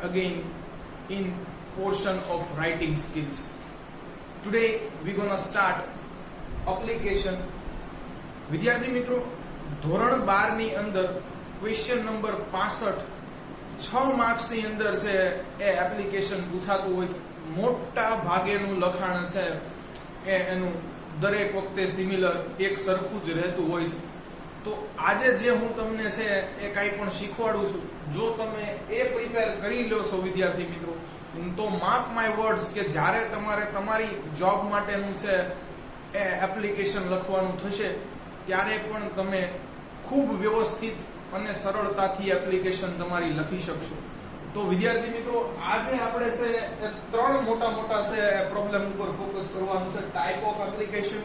again in portion of writing skills. Today we're gonna start application. વિદ્યાર્થી મિત્રો, ધોરણ 12 ની અંદર ક્વેશ્ચન નંબર 65 6 માર્ક્સ ની અંદર છે એ એપ્લિકેશન પૂછાતું હોય છે. મોટા ભાગેનું લખાણ છે એ એનું દરેક વખતે સિમિલર એક સરખું જ રહેતું હોય છે. તો આજે જે હું તમને છે એ કાંઈ પણ શીખવાડું છું, જો તમે એ પ્રિપેર કરી લો છો વિદ્યાર્થી મિત્રો, તો માર્ક માય વર્ડ્સ કે જ્યારે તમારે તમારી જોબ માટેનું છે એ એપ્લિકેશન લખવાનું થશે ત્યારે પણ તમે ખૂબ વ્યવસ્થિત અને સરળતાથી એપ્લિકેશન તમારી લખી શકશો. તો વિદ્યાર્થી મિત્રો, આજે આપણે છે એ ત્રણ મોટા છે પ્રોબ્લેમ ઉપર ફોકસ કરવાનું છે. ટાઈપ ઓફ એપ્લિકેશન,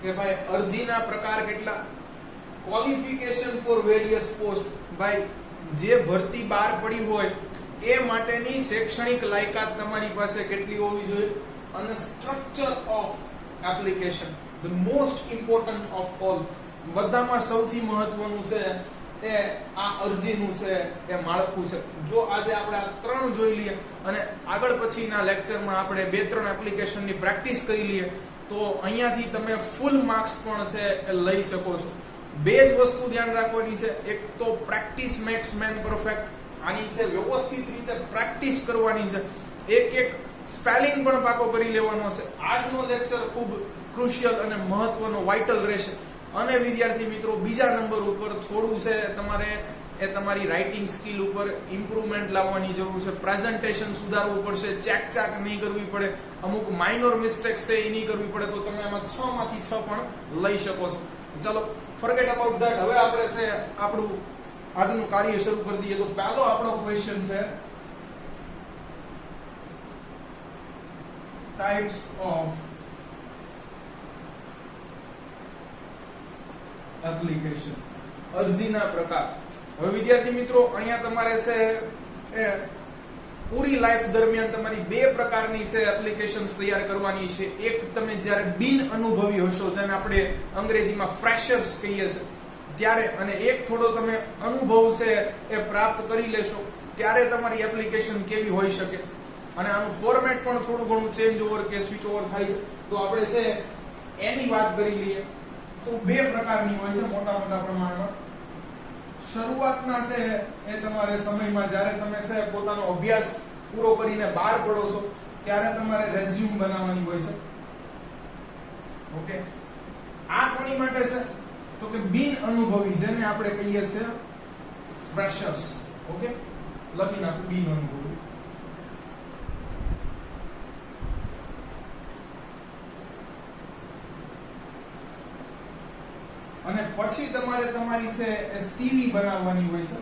કે ભાઈ અરજીના પ્રકાર કેટલા, ક્વોલિફિકેશન ફોર વેરિયસ પોસ્ટ, ભાઈ જે ભરતી બહાર પડી હોય એ માટેની શૈક્ષણિક લાયકાત તમારી પાસે કેટલી હોવી જોઈએ, અને structure of application, the most important of all, બધામાં સૌથી મહત્વનું છે એ આ અરજીનું છે એ માળખું છે. જો આજે આપણે આ ત્રણ જોઈ લઈએ અને આગળ પછીના લેક્ચરમાં આપણે 2-3 એપ્લિકેશનની પ્રેક્ટિસ કરી લઈએ તો અહીંયાથી તમે ફૂલ માર્ક્સ પણ છે એ લઈ શકો છો. બે જ વસ્તુ ધ્યાન રાખવાની છે, એક તો પ્રેક્ટિસ મેક્સ મેન પરફેક્ટ, આની છે વ્યવસ્થિત રીતે પ્રેક્ટિસ કરવાની છે, એક સ્પેલિંગ પણ પાકો કરી લેવાનો છે. આજનો લેક્ચર ખૂબ ક્રુશિયલ અને મહત્વનો વાઇટલ રહેશે. અને વિદ્યાર્થી મિત્રો, બીજા નંબર ઉપર થોડું છે તમારે એ તમારી રાઇટિંગ સ્કિલ ઉપર ઇમ્પ્રુવમેન્ટ લાવવાની જરૂર છે. પ્રેઝન્ટેશન સુધારવું પડશે, ચાક નહીં કરવી પડે, અમુક માઇનોર મિસ્ટેક્સ છે એ નહીં કરવી પડે, તો તમે આમાં 6 માંથી 6 પણ લઈ શકો છો. ચલો, ફોરગેટ અબાઉટ ધેટ. હવે આપણે છે આપણું આજનું કાર્ય શરૂ કરી દઈએ. તો પહેલો આપણો ક્વેશ્ચન છે ટાઇપ્સ ઓફ એપ્લિકેશન, અરજીના પ્રકાર. હવે વિદ્યાર્થી મિત્રો, અહીંયા તમારે છે એ પૂરી લાઈફ દરમિયાન તમારી 2 પ્રકારની છે એપ્લિકેશન્સ તૈયાર કરવાની છે. એક તમે જ્યારે બિન અનુભવી હશો, જેને આપણે અંગ્રેજીમાં ફ્રેશર્સ કહીએ છીએ, ત્યારે, અને એક થોડો તમે અનુભવ છે એ પ્રાપ્ત કરી લેશો ત્યારે તમારી એપ્લિકેશન કેવી હોઈ શકે. અને આનું ફોર્મેટ પણ થોડું ઘણું ચેન્જ ઓવર કે સ્વિચ ઓવર થાય છે. તો આપણે છે એની વાત કરી લઈએ તો 2 પ્રકારની હોય છે મોટા પ્રમાણમાં. શરૂઆતના છે એ તમારે સમયમાં જ્યારે તમે છે પોતાનો અભ્યાસ પૂરો કરીને બહાર પડો છો ત્યારે તમારે રેઝ્યુમ બનાવવાની હોય છે. ઓકે, આ કોની માટે છે તો કે બિન અનુભવી, જેને આપણે કહીએ છીએ ફ્રેશર્સ. ઓકે, લખી નાખો બિન અનુભવી. અને પછી તમારે તમારી છે એ સીવી બનાવવાની હોય છે.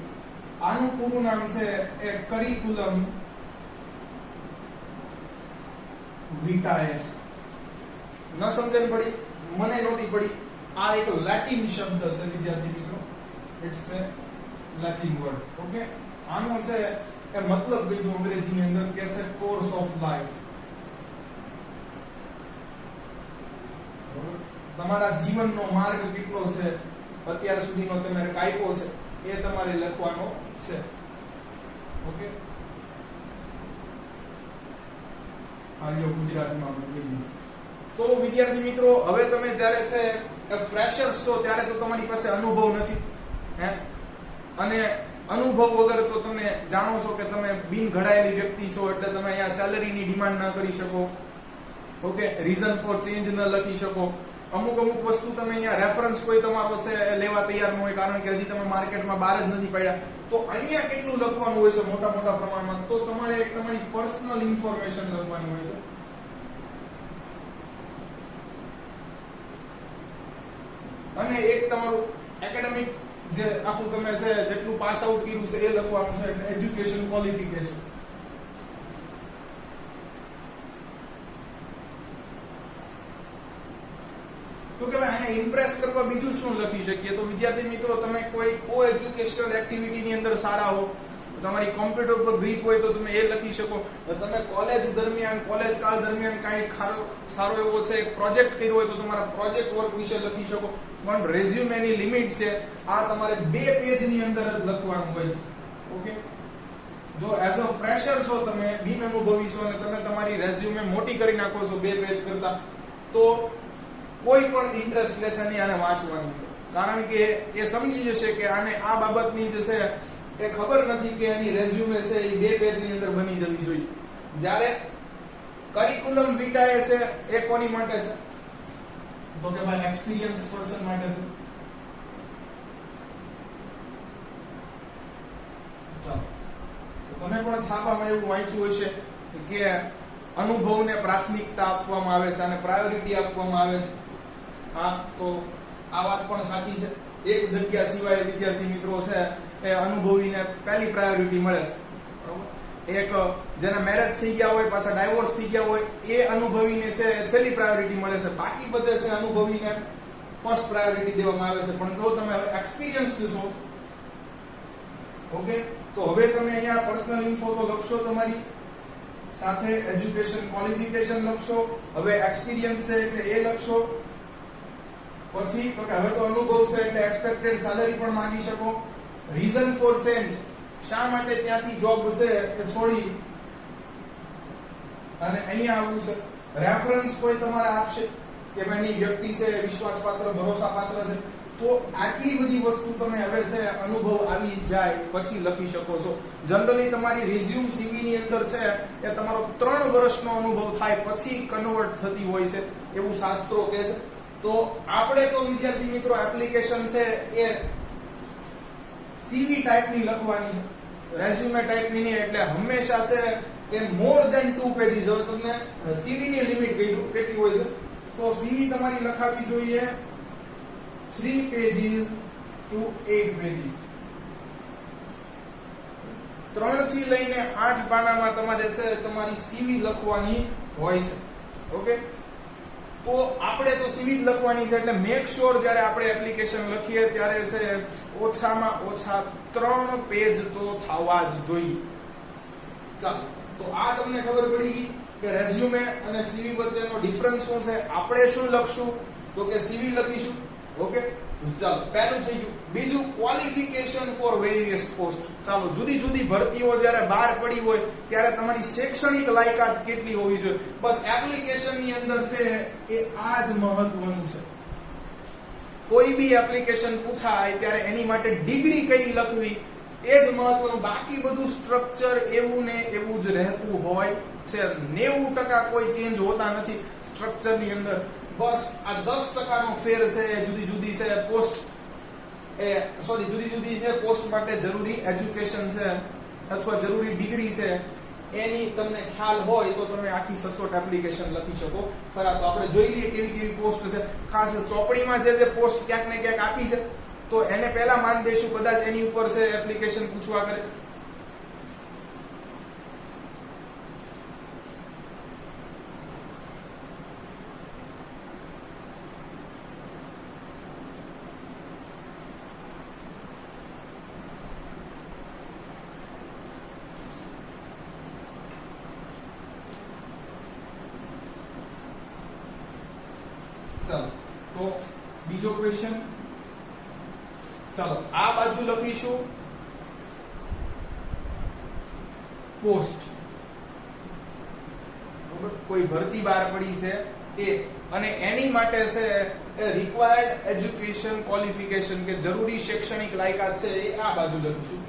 આનું પૂરું નામ છે એ કરિક્યુલમ વિટાએ છે. ન સમજણ પડી, મને નહોતી પડી. આ એક લેટિન શબ્દ છે વિદ્યાર્થી મિત્રો, it's a Latin word. Okay, આનો છે એ મતલબ કીધું અંગ્રેજીની અંદર કે છે કોર્સ ઓફ લાઈફ. તમારા જીવનનો માર્ગ કેટલો છે, અત્યાર સુધીનો તમે કાપ્યો છે, એ તમારે લખવાનો છે. ઓકે, આલ્યો ગુજરાતીમાં બોલી. તો વિદ્યાર્થી મિત્રો, હવે તમે જ્યારે છે ફ્રેશર્સ છો ત્યારે તો તમારી પાસે અનુભવ નથી, હે, અને અનુભવ વગર તો તમે જાણો છો કે તમે બિન ઘડાયેલી વ્યક્તિ છો, એટલે તમે અહીંયા સેલરીની ડિમાન્ડ ના કરી શકો. ઓકે, રીઝન ફોર ચેન્જ ન લખી શકો. અમુક વસ્તુ તમે અહીંયા રેફરન્સ કોઈ તમારો છે લેવા તૈયાર ન હોય, કારણ કે હજી તમે માર્કેટમાં બહાર જ નથી પડ્યા. તો અહીંયા કેટલું લખવાનું હોય છે મોટા પ્રમાણમાં, તો તમારે એક તમારી પર્સનલ ઇન્ફોર્મેશન લખવાની હોય છે. અને એક તમારું એકેડેમિક જે આખું તમે છે જેટલું પાસ આઉટ કર્યું છે એ લખવાનું છે, એજ્યુકેશન ક્વોલિફિકેશન. તો કે અહીંયા ઇમ્પ્રેસ કરવા બીજું શું લખી શકીએ? તો વિદ્યાર્થી મિત્રો, તમે કોઈ કો એજ્યુકેશનલ એક્ટિવિટીની અંદર સારા હો, તમારી કોમ્પ્યુટર પર ગ્રીપ હોય તો તમે એ લખી શકો. તમે કોલેજ કાળ દરમિયાન કાંઈ સારો એવો છે પ્રોજેક્ટ કર્યો હોય તો તમારા પ્રોજેક્ટ વર્ક વિશે લખી શકો. પણ રેઝ્યુમેની લિમિટ છે આ તમારે 2 પેજની અંદર જ લખવાનું હોય છે. ઓકે, જો એઝ અ ફ્રેશર છો, તમે બિન અનુભવી છો અને તમે તમારી રેઝ્યુમે મોટી કરી નાખો છો 2 પેજ કરતા, તો કોઈ પણ ઇન્ટરેસ્ટ લેશે નહીં આને વાંચવાની, કારણ કે એ સમજી જશે કે આને આ બાબતની જે છે એ ખબર નથી કે એની રેઝ્યુમે છે એ 2 પેજની અંદર બની જવી જોઈએ. જ્યારે કરિક્યુલમ વિટાએ છે એ કોની માટે છે? તો કે ભાઈ એક્સપિરિયન્સ પર્સન માટે છે. ચાલો, તો તમે પણ છાપામાં એવું વાંચ્યું હશે કે અનુભવને પ્રાથમિકતા આપવામાં આવે છે અને પ્રાયોરિટી આપવામાં આવે છે. હા, તો આ વાત પણ સાચી છે. એક જગ્યા સિવાય વિદ્યાર્થી મિત્રો છે એ અનુભવીને પહેલી પ્રાયોરિટી મળે છે. એક જેના મેરેજ થઈ ગયા હોય, પાછા ડાયવોર્સ થઈ ગયા હોય, એ અનુભવીને છે છેલ્લી પ્રાયોરિટી મળે છે. બાકી બધે છે અનુભવીને ફર્સ્ટ પ્રાયોરિટી દેવામાં આવે છે. પણ જો તમે એક્સપિરિયન્સ છો, ઓકે, તો હવે તમે અહીંયા પર્સનલ ઇન્ફો તો લખશો, તમારી સાથે એજ્યુકેશન ક્વોલિફિકેશન લખશો, હવે એક્સપિરિયન્સ છે એટલે એ લખશો, પછી તો કે હવે તો અનુભવ છે એટલે એક્સપેક્ટેડ સેલરી પણ માંગી શકો, રીઝન ફોર ચેન્જ, શા માટે ત્યાંથી જોબ છે એ છોડી અને અહીંયા આવવું છે, રેફરન્સ કોઈ તમારે આપશે કે ભાઈની વ્યક્તિ છે વિશ્વાસપાત્ર ભરોસાપાત્ર છે, તો આટલી બધી વસ્તુ તમે હવે છે અનુભવ આવી જાય પછી લખી શકો છો. જનરલી તમારી રિઝ્યુમ સીવી ની અંદર છે એ તમારો 3 વર્ષનો અનુભવ થાય પછી કન્વર્ટ થતી હોય છે એવું શાસ્ત્રો કહે છે. તો આપણે તો વિદ્યાર્થી મિત્રો એપ્લિકેશન છે એ સીવી ટાઈપની લખવાની છે, રેઝ્યુમે ટાઈપની નહીં. એટલે હંમેશા છે કે મોર ધેન 2 પેજીસ. હવે તમને સીવી ની લિમિટ કીધું કેટલી હોય છે, તો સીવી તમારી લખાવી જોઈએ 3 pages to 8 pages. 3 થી લઈને 8 પાનામાં તમારે છે તમારી સીવી લખવાની હોય છે. ઓકે, તો આપણે તો સીવી જ લખવાની છે એટલે મેક શ્યોર જ્યારે આપણે એપ્લિકેશન લખીએ ત્યારે છે ઓછામાં ઓછા 3 પેજ તો થવા જ જોઈએ. ચાલો, તો આ તમને ખબર પડી ગઈ કે રેઝ્યુમે અને સીવી વચ્ચેનો ડિફરન્સ શું છે. આપણે શું લખશું? તો કે સીવી લખીશું. ઓકે, ચાલો, પહેલું થઈ ગયું. બીજું, ક્વોલિફિકેશન ફોર વેરિયસ પોસ્ટ. ચાલો, જુદી જુદી ભરતીઓ જ્યારે બહાર પડી હોય ત્યારે તમારી શૈક્ષણિક લાયકાત કેટલી હોવી જોઈએ. બસ એપ્લિકેશનની અંદર છે એ આ જ મહત્વનું છે. કોઈ બી એપ્લિકેશન પૂછાય ત્યારે એની માટે ડિગ્રી કઈ લખવી એ જ મહત્વનું. બાકી બધું સ્ટ્રક્ચર એવું ને એવું જ રહેતું હોય છે. 90% કોઈ ચેન્જ હોતા નથી સ્ટ્રક્ચરની અંદર. બસ આ 10% નો ફેર છે જુદી જુદી છે પોસ્ટ જુદી જુદી છે પોસ્ટ માટે જરૂરી એજ્યુકેશન છે અથવા જરૂરી ડિગ્રી છે એની તમને ખ્યાલ હોય તો તમે આખી સચોટ એપ્લિકેશન લખી શકો. ખરા, તો આપણે જોઈ લઈએ કેવી કેવી પોસ્ટ છે. ખાસ ચોપડીમાં જે પોસ્ટ ક્યાંક ને ક્યાંક આપી છે તો એને પહેલા માન દઈશું, કદાચ એની ઉપર છે એપ્લિકેશન પૂછવા કરે. ચાલો, તો બીજો ક્વેશ્ચન. ચાલો, આ બાજુ લખીશું પોસ્ટ. કોઈ ભરતી બહાર પડી છે એ, અને એની માટે છે રિક્વાયર્ડ એજ્યુકેશન ક્વોલિફિકેશન કે જરૂરી શૈક્ષણિક લાયકાત છે એ આ બાજુ લખીશું.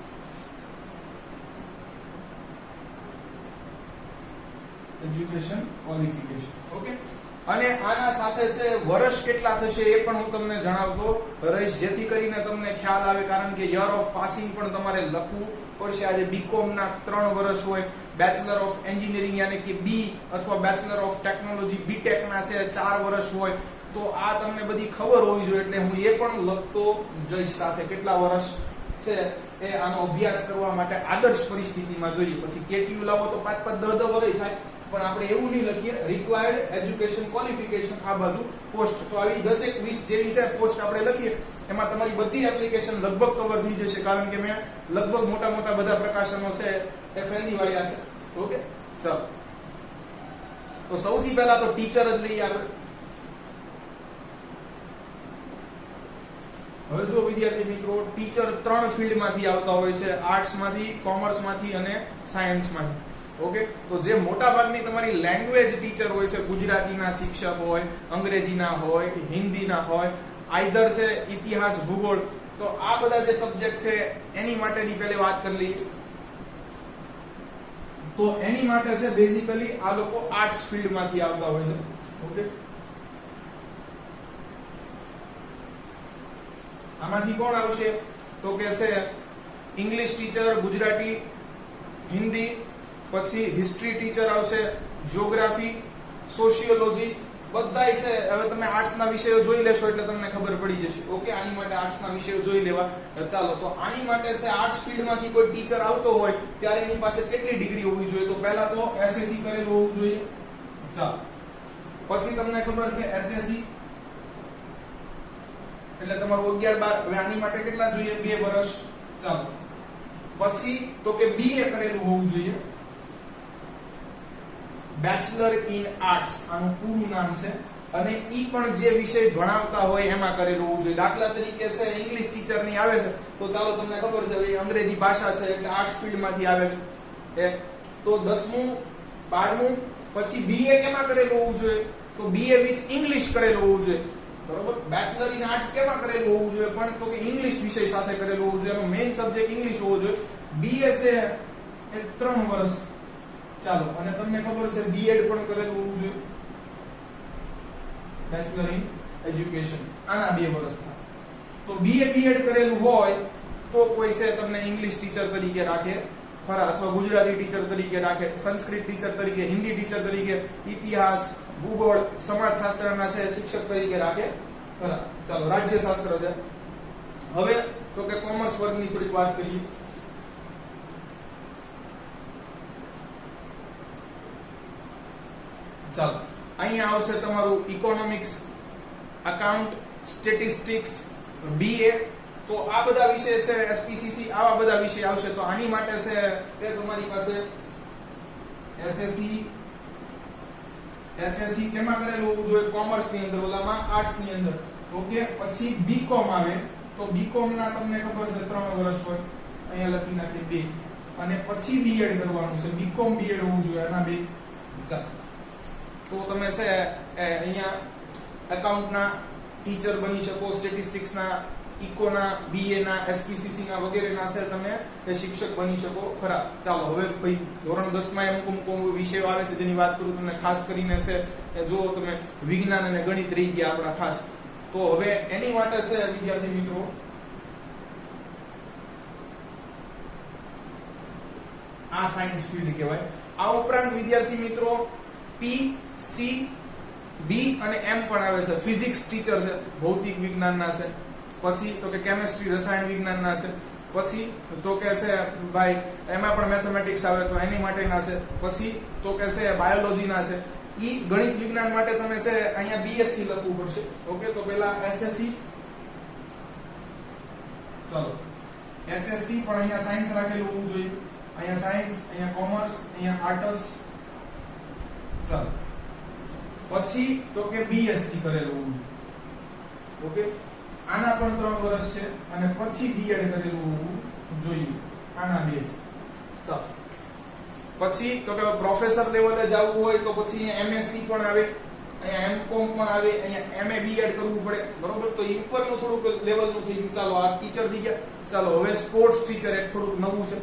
Education qualification. ઓકે, અને આના સાથે છે વર્ષ કેટલા થશે એ પણ હું તમને જણાવતો રહીશ, જેથી કરીને તમને ખ્યાલ આવે. કારણ કે યર ઓફ પાસિંગ પણ તમારે લખવું પડશે. આજે બીકોમ ના 3 વર્ષ હોય, બેચલર ઓફ એન્જિનિયરિંગ યાની કે બી અથવા બેચલર ઓફ ટેકનોલોજી બીટેક ના છે 4 વર્ષ હોય. તો આ તમને બધી ખબર હોવી જોઈએ એટલે હું એ પણ લખતો જઈશ સાથે કેટલા વર્ષ છે એ આનો અભ્યાસ કરવા માટે આદર્શ પરિસ્થિતિમાં જોઈએ. પછી કેટીયુ લાવો તો 5-5 10 વર્ષ થાય, પણ આપણે એવું નહીં લખીએ. રિક્વાયર્ડ એજ્યુકેશન ક્વોલિફિકેશન આ બાજુ પોસ્ટ. તો આવી 10-20 જેવી છે પોસ્ટ આપણે લખીએ, એમાં તમારી બધી એપ્લિકેશન લગભગ કવર થઈ જશે. કારણ કે મેં લગભગ મોટા મોટા બધા પ્રકાશનો છે એ ફ્રેન્ડલી વાળ્યા છે. ઓકે, ચાલો, તો સૌથી પહેલા તો ટીચર જ લઈએ આપણે. હવે જો વિદ્યાર્થી મિત્રો, ટીચર 3 ફિલ્ડમાંથી આવતા હોય છે, આર્ટ્સમાંથી, કોમર્સમાંથી અને સાયન્સમાંથી. ઓકે, તો જે મોટા ભાગની તમારી લેંગ્વેજ ટીચર હોય છે, ગુજરાતીના શિક્ષક હોય, અંગ્રેજીના હોય, હિન્દીના હોય, આઈધર છે ઇતિહાસ, ભૂગોળ, તો આ બધા જે સબ્જેક્ટ છે એની માટેની પહેલે વાત કરી લઈએ. તો એની માટે છે બેઝિકલી આ લોકો આર્ટ્સ ફિલ્ડમાંથી આવતા હોય છે. ઓકે, આમાંથી કોણ આવશે? તો કે છે ઇંગ્લિશ ટીચર, ગુજરાતી, હિન્દી, પછી હિસ્ટ્રી ટીચર આવશે, જીઓગ્રાફી, સોશિયોલોજી, બધાય છે. હવે તમે આર્ટ્સના વિષયો જોઈ લેશો એટલે તમને ખબર પડી જશે. ઓકે, આની માટે આર્ટ્સના વિષયો જોઈ લેવા. ચાલો, તો આની માટે છે આર્ટ્સ ફિલ્ડમાંથી કોઈ ટીચર આવતો હોય ત્યારે એની પાસે કેટલી ડિગ્રી હોવી જોઈએ? તો પહેલા તો એસએસસી કરેલું હોવું જોઈએ. ચાલો, પછી તમને ખબર છે એચએસસી એટલે તમારું 11-12. હવે આની માટે કેટલા જોઈએ? 2 વર્ષ. ચાલો, પછી તો કે બીએ કરેલું હોવું જોઈએ, બેચલર ઇન આર્ટ્સ આનું પૂરું નામ છે. અને ઈ પણ જે વિષય ભણાવતા હોય એમાં કરેલું હોવું જોઈએ. દાખલા તરીકે છે ઇંગ્લિશ ટીચર ની આવે છે, તો ચાલો તમને ખબર છે ભાઈ અંગ્રેજી ભાષા છે એટલે આર્ટ્સ ફિલ્ડમાંથી આવે છે. તો 10મું 12મું પછી બીએ કેમાં કરેલું હોવું જોઈએ? તો બીએ વિથ ઇંગ્લિશ કરેલું હોવું જોઈએ. બરોબર, બેચલર ઇન આર્ટ્સ કેમાં કરેલું હોવું જોઈએ? પણ તો કે ઇંગ્લિશ વિષય સાથે કરેલું હોવું જોઈએ. એનો મેઇન સબ્જેક્ટ ઇંગ્લિશ હોવો જોઈએ. બીએ છે એ 3 વર્ષ. ચાલો, અને તમને ખબર છે બીએડ પણ કરેલું હોવું જોઈએ, બેચલર ઇન એજ્યુકેશન, આના 2 વર્ષ થાય. તો બીએ બીએડ કરેલું હોય તો કોઈ છે તમને ઇંગ્લિશ ટીચર તરીકે રાખે ખરા, અથવા ગુજરાતી ટીચર તરીકે રાખે, સંસ્કૃત ટીચર તરીકે, હિન્દી ટીચર તરીકે, ઇતિહાસ, ભૂગોળ, સમાજશાસ્ત્રના છે શિક્ષક તરીકે રાખે ખરા. ચાલો, રાજ્યશાસ્ત્ર છે. હવે તો કે કોમર્સ વર્ગની થોડીક વાત કરીએ. ચાલો, અહીંયા આવશે તમારું ઇકોનોમિક્સ, અકાઉન્ટ, સ્ટેટિસ્ટિક્સ, બીએ. તો આ બધા વિષય છે, એસપીસીસી, આવા બધા વિષય આવશે. તો આની માટે છે એ તમારી પાસે એસએસસી, એચએસસી કેમાં કરેલું હોવું જોઈએ? કોમર્સ ની અંદર, ઓલામાં આર્ટ્સ ની અંદર. ઓકે, પછી બીકોમ આવે. તો બીકોમ ના તમને ખબર છે 3 વર્ષ હોય, અહીંયા લખી નાખી 2. અને પછી બીએડ કરવાનું છે, બીકોમ બીએડ હોવું જોઈએ, આના 2. ચાલો, તો તમે છે અહીંયા એકાઉન્ટના ટીચર બની શકો, સ્ટેટિસ્ટિક્સના, ઇકોના, બીએના, એસપીસીસીના વગેરેના છે તમે એ શિક્ષક બની શકો ખરા. ચાલો, હવે ભાઈ ધોરણ 10 માં અમુક વિષયો આવે છે જેની વાત કરું તમને. ખાસ કરીને છે કે જો તમે વિજ્ઞાન અને ગણિત રહી ગયા આપણા ખાસ, તો હવે એની માટે છે વિદ્યાર્થી મિત્રો આ સાયન્સ ફિલ્ડ કહેવાય. આ ઉપરાંત વિદ્યાર્થી મિત્રો પી, સી, બી અને એમ પણ આવે છે. ફિઝિક્સ ટીચર છે, ભૌતિક વિજ્ઞાનના છે. પછી તો કે કેમેસ્ટ્રી, રસાયણ વિજ્ઞાનના છે. પછી તો કે છે ભાઈ એમાં પણ મેથેમેટિક્સ આવે તો એની માટેના છે. પછી તો કે છે બાયોલોજીના છે. ઈ ગણિત વિજ્ઞાન માટે તમે છે અહીંયા બીએસસી લખવું પડશે. ઓકે, તો પહેલા એસએસસી, ચલો એચએસસી પણ અહીંયા સાયન્સ રાખેલું હોવું જોઈએ. અહીંયા સાયન્સ, અહીંયા કોમર્સ, અહીંયા આર્ટસ. ચાલો, પછી તો કે બીએસસી કરેલું હોવું જોઈએ. ઓકે, આના પણ 3 વર્ષ છે. અને પછી બીએડ કરેલું હોવું જોઈએ, આના 2 છે. ચાલો, પછી તો કે પ્રોફેસર લેવલે જવું હોય તો પછી અહીંયા એમએસસી પણ આવે, અહીંયા એમકોમ પણ આવે, અહીંયા એમએ બીએડ કરવું પડે. બરોબર, તો એ ઉપરનું થોડુંક લેવલનું થઈ ગયું. ચાલો, આ ટીચર થઈ ગયા. ચાલો, હવે સ્પોર્ટ્સ ટીચર એક થોડુંક નવું છે.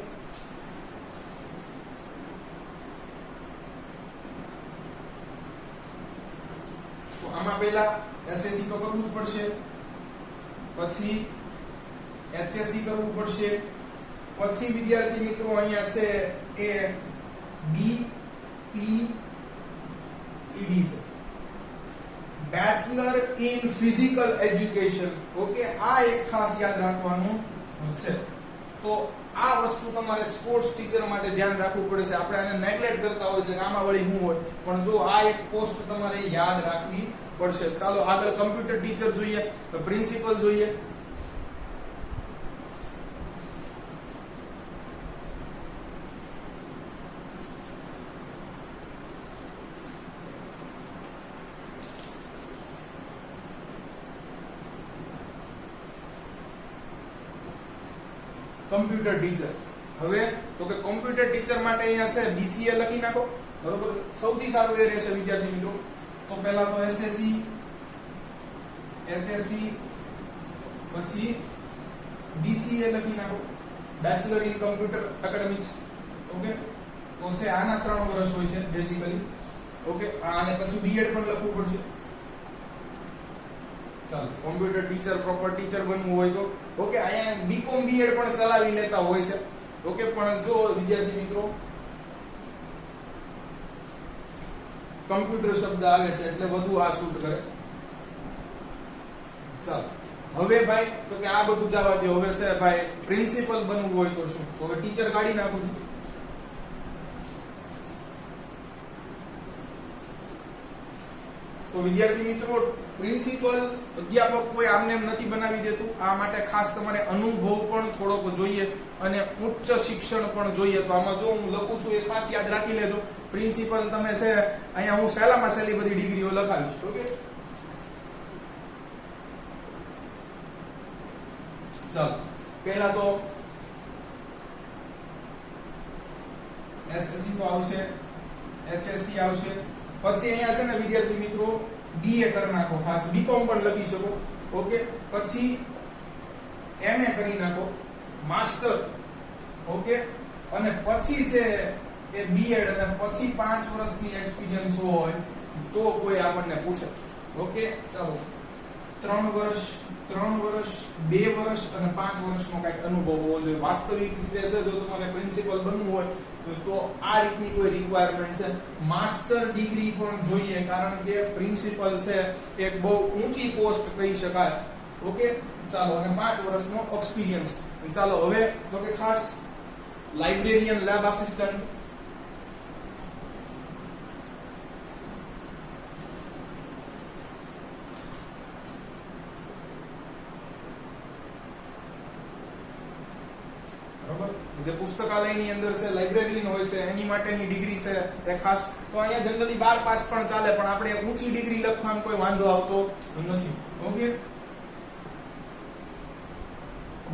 તો આમાં પહેલા એસએસસી તો કરવું જ પડશે, પછી એચએસસી કરવું પડશે, પછી વિદ્યાર્થી મિત્રો અહીંયા છે એ બી પી ઈડી છે, bachelor in physical education. Okay, આ એક ખાસ યાદ રાખવાનું છે. તો આ વસ્તુ તમારે સ્પોર્ટ્સ ટીચર માટે ધ્યાન રાખવું પડે છે. આપણે આને નેગ્લેક્ટ કરતા હોય છે કે આમાં વળી શું હોય, પણ જો આ એક પોસ્ટ તમારે યાદ રાખવી પડશે. ચાલો, આગળ કમ્પ્યુટર ટીચર જોઈએ, પ્રિન્સિપલ જોઈએ. Computer teacher. હવે તો કે કમ્પ્યુટર ટીચર માટે અહીંયા છે BCA લખી નાખો, બરોબર. સૌથી સારું એ રહેશે વિદ્યાર્થી મિત્રો. તો પહેલા તો SSC, HSC, પછી BCA લખી નાખો, bachelor in computer academics. Okay, તો છે આના 3 વર્ષ હોય છે બેઝિકલી. ઓકે, અને પછી બીએડ પણ લખવું પડશે. ચાલો, કોમ્પ્યુટર ટીચર, પ્રોપર ટીચર બનવું હોય તો ઓકે, અહીંયા બીકોમ બીએડ પણ ચલાવી લેતા હોય છે. ઓકે, પણ જો વિદ્યાર્થી મિત્રો કમ્પ્યુટર શબ્દ આવે છે એટલે વધુ આ શૂટ કરે. ચાલો, હવે ભાઈ તો કે આ બધું જવા દો. હવે છે ભાઈ પ્રિન્સિપલ બનવું હોય તો શું? તો હવે ટીચર કાઢી નાખું છું. તો વિદ્યાર્થી મિત્રો પ્રિન્સિપલ અધ્યાપક કોઈ આમને એમ નથી બનાવી દેતું. આ માટે ખાસ તમારે અનુભવ પણ થોડોક જોઈએ અને ઉચ્ચ શિક્ષણ પણ જોઈએ. તો આમાં જો હું લખું છું એ ખાસ યાદ રાખી લેજો. પ્રિન્સિપલ તમે છે અહીંયા હું સહેલામાં સહેલી બધી ડિગ્રીઓ લખાવીશ. ઓકે, ચાલો, પહેલા તો SSC તો આવશે, HSC આવશે. પછી અહીંયા છે ને વિદ્યાર્થી મિત્રો BA કરી નાખો, ખાસ બીકોમ પણ લખી શકો. ઓકે, પછી MA કરી નાખો, માસ્ટર. ઓકે, અને પછી છે એ બીએડ, અને પછી 5 વર્ષની એક્સપિરિયન્સ હોય તો કોઈ આપણને પૂછે. ઓકે, ચાલો, 3 વર્ષ, 2 વર્ષ અને 5 વર્ષનો કઈક અનુભવ હોવો જોઈએ. વાસ્તવિક રીતે છે જો તમારે પ્રિન્સિપલ બનવું હોય તો આ રીતની કોઈ રિક્વાયરમેન્ટ છે. માસ્ટર ડિગ્રી પણ જોઈએ, કારણ કે પ્રિન્સિપલ છે એક બહુ ઊંચી પોસ્ટ કહી શકાય. ઓકે, ચાલો, અને 5 વર્ષનો એક્સપિરિયન્સ. ચાલો, હવે તો કે ખાસ લાઇબ્રેરિયન, લેબ આસિસ્ટન્ટ. જે પુસ્તકાલયની અંદર છે, લાઇબ્રેરીયન હોય છે, એની માટેની ડિગ્રી છે એ ખાસ. તો અહીંયા જનરલી 12 પાસ પણ ચાલે, પણ આપણે ઊંચી ડિગ્રી લખવામાં કોઈ વાંધો આવતો નથી. ઓકે,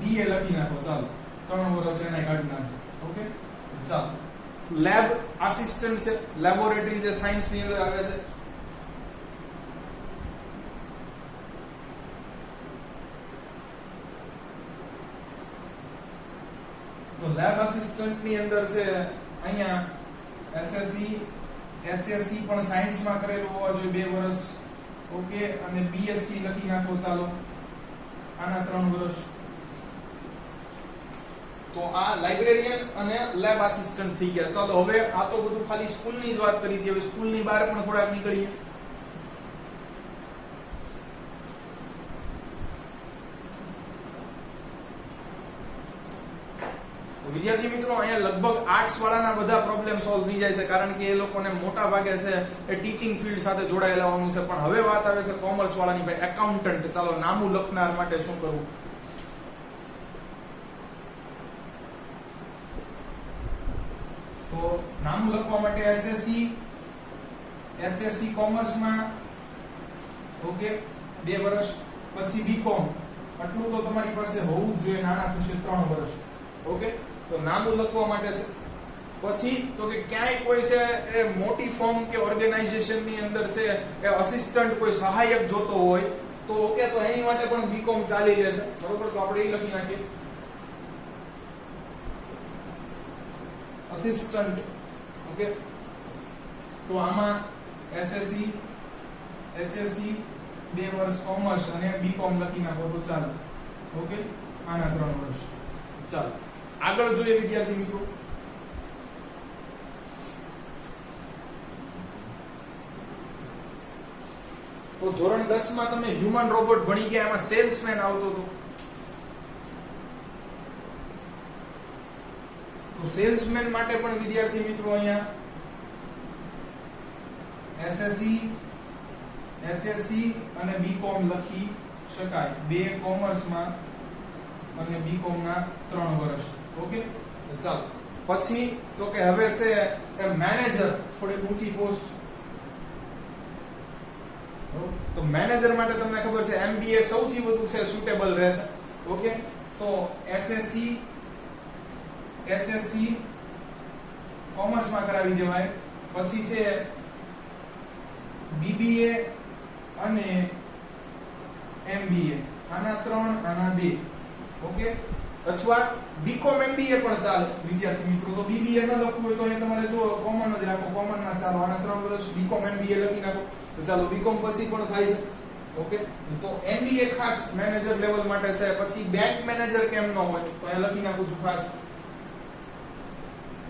BA લખી નાખો. ચાલો, 3 વર્ષ એને કાઢી નાખો. ઓકે, ચાલો, લેબ આસિસ્ટન્ટ છે, લેબોરેટરી જે સાયન્સ ની અંદર આવે છે. તો લેબ આસિસ્ટન્ટ ની અંદર છે અહીંયા SSC, HSC પણ સાયન્સ માં કરેલું હોવા જોઈએ 2 વર્ષ. ઓકે, અને BSc લખી નાખો. ચાલો, આના 3 વર્ષ. તો આ લાઇબ્રેરિયન અને લેબ આસિસ્ટન્ટ થઈ ગયા. ચાલો, હવે આ તો બધું ખાલી સ્કૂલની જ વાત કરી હતી. હવે સ્કૂલની બહાર પણ થોડાક નીકળીએ. વિદ્યાર્થી મિત્રો અહીંયા લગભગ આર્ટ્સ વાળાના બધા પ્રોબ્લેમ સોલ્વ થઈ જાય છે, કારણ કે એ લોકોને મોટા ભાગે છે એ ટીચિંગ ફિલ્ડ સાથે જોડાયેલા હોવાનું છે. પણ હવે વાત આવે છે કોમર્સ વાળાની. ભાઈ એકાઉન્ટન્ટ, ચાલો, નામું લખનાર માટે શું કરવું? તો નામું લખવા માટે SSC, HSC કોમર્સમાં. ઓકે, 2 વર્ષ. પછી બીકોમ, આટલું તો તમારી પાસે હોવું જ જોઈએ. નાના થશે 3 વર્ષ. ઓકે, તો નામું લખવા માટે છે. પછી તો કે ક્યાંય કોઈ છે એ મોટી ફર્મ કે ઓર્ગેનાઇઝેશન ની અંદર છે એ અસિસ્ટન્ટ કોઈ સહાયક જોતો હોય તો ઓકે, તો એની માટે પણ બીકોમ ચાલી લેશે. બરોબર, તો આપણે એ લખી નાખીએ અસિસ્ટન્ટ. ઓકે, તો આમાં SSC, HSC, 2 વર્ષ કોમર્સ અને બીકોમ લખી નાખો તો ચાલો. ઓકે, આના 3 વર્ષ. ચાલો, આગળ જોઈએ વિદ્યાર્થી મિત્રો. તો ધોરણ 10 માં તમે હ્યુમન રોબોટ ભણી ગયા, એમાં સેલ્સમેન આવતો હતો. તો સેલ્સમેન માટે પણ વિદ્યાર્થી મિત્રો અહીંયા SSC, HSC અને બીકોમ લખી શકાય. 2 કોમર્સમાં અને બીકોમ ના 3 વર્ષ. ઓકે, ચાલો, પછી તો કે હવે છે એ મેનેજર, થોડી ઊંચી પોસ્ટ. તો મેનેજર માટે તમને ખબર છે MBA સૌથી વધુ છે સુટેબલ રહેશે. ઓકે, તો SSC, HSC કોમર્સમાં કરાવી દેવાય, પછી છે BBA અને MBA, આના 3 આના 2. ઓકે, અથવા બીકોમ MBA પણ ચાલે વિદ્યાર્થી મિત્રો. તો BBA ન લખવું હોય તો એ તમારે જો કોમન જ રાખો, કોમન માં ચાલો આના 3 વર્ષ બીકોમ MBA લખી નાખો તો ચાલો બીકોમ પછી પણ થાય છે. ઓકે, તો MBA ખાસ મેનેજર લેવલ માટે છે. પછી બેંક મેનેજર કેમ ન હોય તો એ લખી નાખું છું ખાસ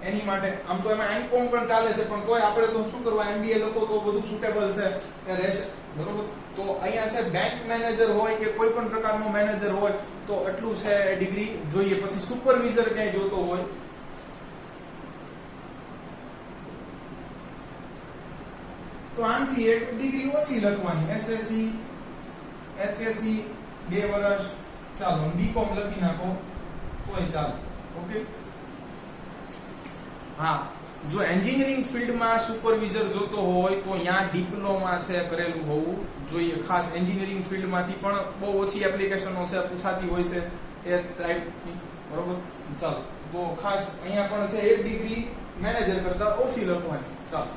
એની માટે. આમ તો એમાં એમકોમ પણ ચાલે છે, પણ તોય આપણે તો શું કરવા, MBA લખો તો બધું સુટેબલ છે એ રહેશે, બરોબર. તો અહીંયા છે બેંક મેનેજર હોય કે કોઈ પણ પ્રકારનો મેનેજર હોય તો એટલું છે ડિગ્રી જોઈએ. પછી સુપરવિઝર ક્યાંય જોતો હોય તો આનથી એક ડિગ્રી ઓછી લખવાની, SSC HSC 2 વર્ષ ચાલો, બીકોમ લખી નાખો તોય ચાલે. ઓકે, હા, જો એન્જિનિયરિંગ ફિલ્ડમાં સુપરવિઝર જોતો હોય તો ત્યાં ડિપ્લોમા છે કરેલું હોવું જોઈએ. ખાસ એન્જિનિયરિંગ ફિલ્ડમાંથી પણ બહુ ઓછી એપ્લિકેશનો છે પૂછાતી હોય છે એ ટાઈપની, બરોબર. ચાલો, તો ખાસ અહીંયા પણ છે એક ડિગ્રી મેનેજર કરતા ઓછી લખવાની. ચાલો,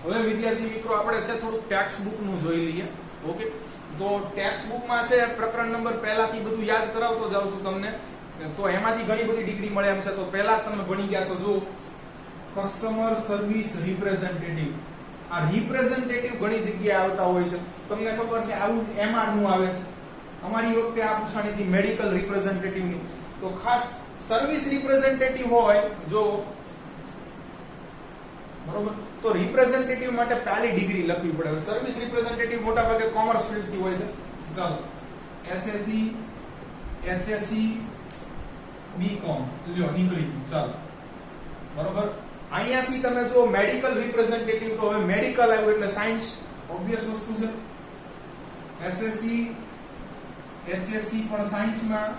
હવે વિદ્યાર્થી મિત્રો આપણે છે થોડું ટેક્સ્ટ બુક નું જોઈ લઈએ. ઓકે, તો ટેક્સ્ટ બુક માં છે પ્રકરણ નંબર પહેલાથી બધું યાદ કરાવતો જાઉં છું તમને, તો એમાંથી ઘણી બધી ડિગ્રી મળે એમ છે. તો પહેલા તમે ભણી ગયા છો જો કસ્ટમર સર્વિસ રિપ્રેઝેન્ટેટિવ. આ રિપ્રેઝેન્ટેટિવ ઘણી જગ્યાએ આવતા હોય છે, તમને ખબર છે આવું MR નું આવે છે. અમારી વખતે આ પૂછાણી હતી મેડિકલ રિપ્રેઝેન્ટેટિવ ની. તો ખાસ સર્વિસ રિપ્રેઝેન્ટેટિવ હોય જો, બરોબર, તો રિપ્રેઝેન્ટેટિવ માટે પહેલી ડિગ્રી લખવી પડે. સર્વિસ રિપ્રેઝેન્ટેટિવ મોટા ભાગે કોમર્સ ફિલ્ડ થી હોય છે. ચાલો, SSC HSC બીકોમ લ્યો નીકળી ગયું. ચાલો, બરોબર. અહીંયાથી તમે જો મેડિકલ રિપ્રેઝેન્ટેટિવ, તો હવે મેડિકલ આવ્યું એટલે સાયન્સ ઓબ્વિયસ વસ્તુ છે. SSC HSC પણ સાયન્સમાં.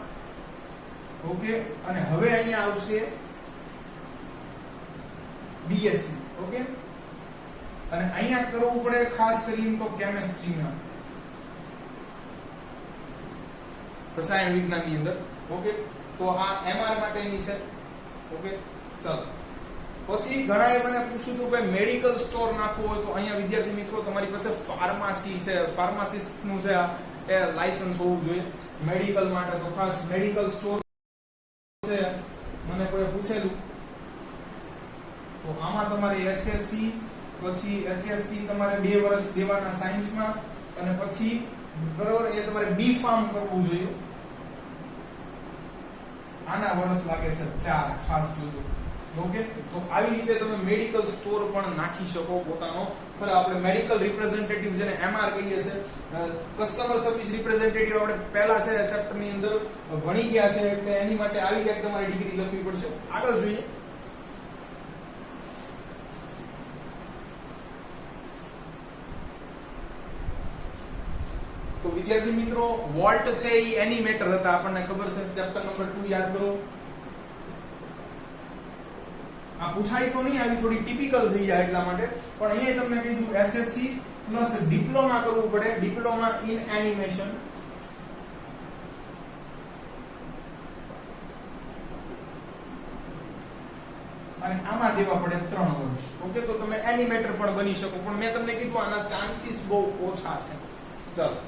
ઓકે, અને હવે અહીંયા આવશે BSc. ઓકે, અને અહીંયા કરવું પડે ખાસ કરીને તો કેમેસ્ટ્રીમાં, રસાયણ વિજ્ઞાનની અંદર. ઓકે, તો આ MR માટેની છે. ઓકે, ચાલો. પછી ઘણાએ મને પૂછ્યું હતું ભાઈ મેડિકલ સ્ટોર નાખવું હોય તો અહીંયા વિદ્યાર્થી મિત્રો તમારી પાસે ફાર્મસી છે, ફાર્માસિસ્ટ નું છે એ લાયસન્સ હોવું જોઈએ મેડિકલ માટે. તો ખાસ મેડિકલ સ્ટોર છે મને કોઈ પૂછેલું, તો આમાં તમારે SSC પછી HSC તમારે 2 વર્ષ દેવાના સાયન્સમાં, અને પછી બરોબર એ તમારે બી ફાર્મ કરવું જોઈએ. આના વર્ષ લાગે છે 4, ખાસ જોજો. ઓકે, તો આવી રીતે તમે મેડિકલ સ્ટોર પણ નાખી શકો પોતાનો. ખરા આપણે મેડિકલ રિપ્રેઝેન્ટેટિવ જેને MR કહીએ છે, કસ્ટમર સર્વિસ રિપ્રેઝેન્ટેટિવ આપણે પહેલા છે ચેપ્ટર ની અંદર ભણી ગયા છે, એટલે એની માટે આવી કંઈક તમારે ડિગ્રી લખવી પડશે. આગળ જોઈએ. તો વિદ્યાર્થી મિત્રો વોલ્ટ છે એ એનિમેટર હતા, આપણને ખબર છે. ચેપ્ટર નંબર 2 યાદ કરો. આ પૂછાય તો નહીં, આવી થોડી ટિપિકલ થઈ જાય એટલા માટે. પણ અહીંયા તમને કીધું SSC પ્લસ ડિપ્લોમા કરવું પડે, ડિપ્લોમા ઇન એનિમેશન. અને આમાં દેવા પડે 3 વર્ષ. ઓકે, તો તમે એનિમેટર પણ બની શકો, પણ મેં તમને કીધું આના ચાન્સીસ બહુ ઓછા છે. ચાલો,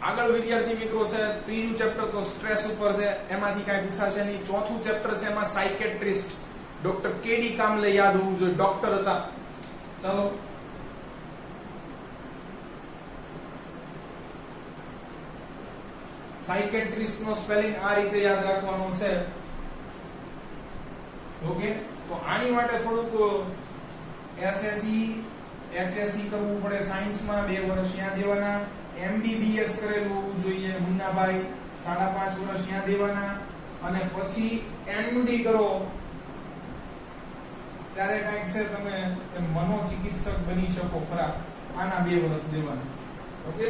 આગળ વિદ્યાર્થી મિત્રો છે ત્રીજું ચેપ્ટર તો સ્ટ્રેસ ઉપર છે, એમાંથી કાંઈ પૂછાશે નહીં. ચોથું ચેપ્ટર છે એમાં સાયકેટ્રિસ્ટ, ડોક્ટર કેડી કામલે યાદ હોવું જોઈએ, ડોક્ટર હતા. ચાલો, સાયકેટ્રિસ્ટ નો સ્પેલિંગ આ રીતે યાદ રાખવાનો છે. ઓકે, તો આની માટે થોડુંક SSC HSC કરવું પડે સાયન્સમાં, 2 વર્ષ ત્યાં દેવાના. MBBS કરેલું હોવું જોઈએ મુન્નાભાઈ, 5.5 વર્ષ ત્યાં દેવાના. અને પછી MD કરો ત્યારે કંઈક છે તમે મનોચિકિત્સક બની શકો ખરા, આના 2 વર્ષ દેવાના. ઓકે,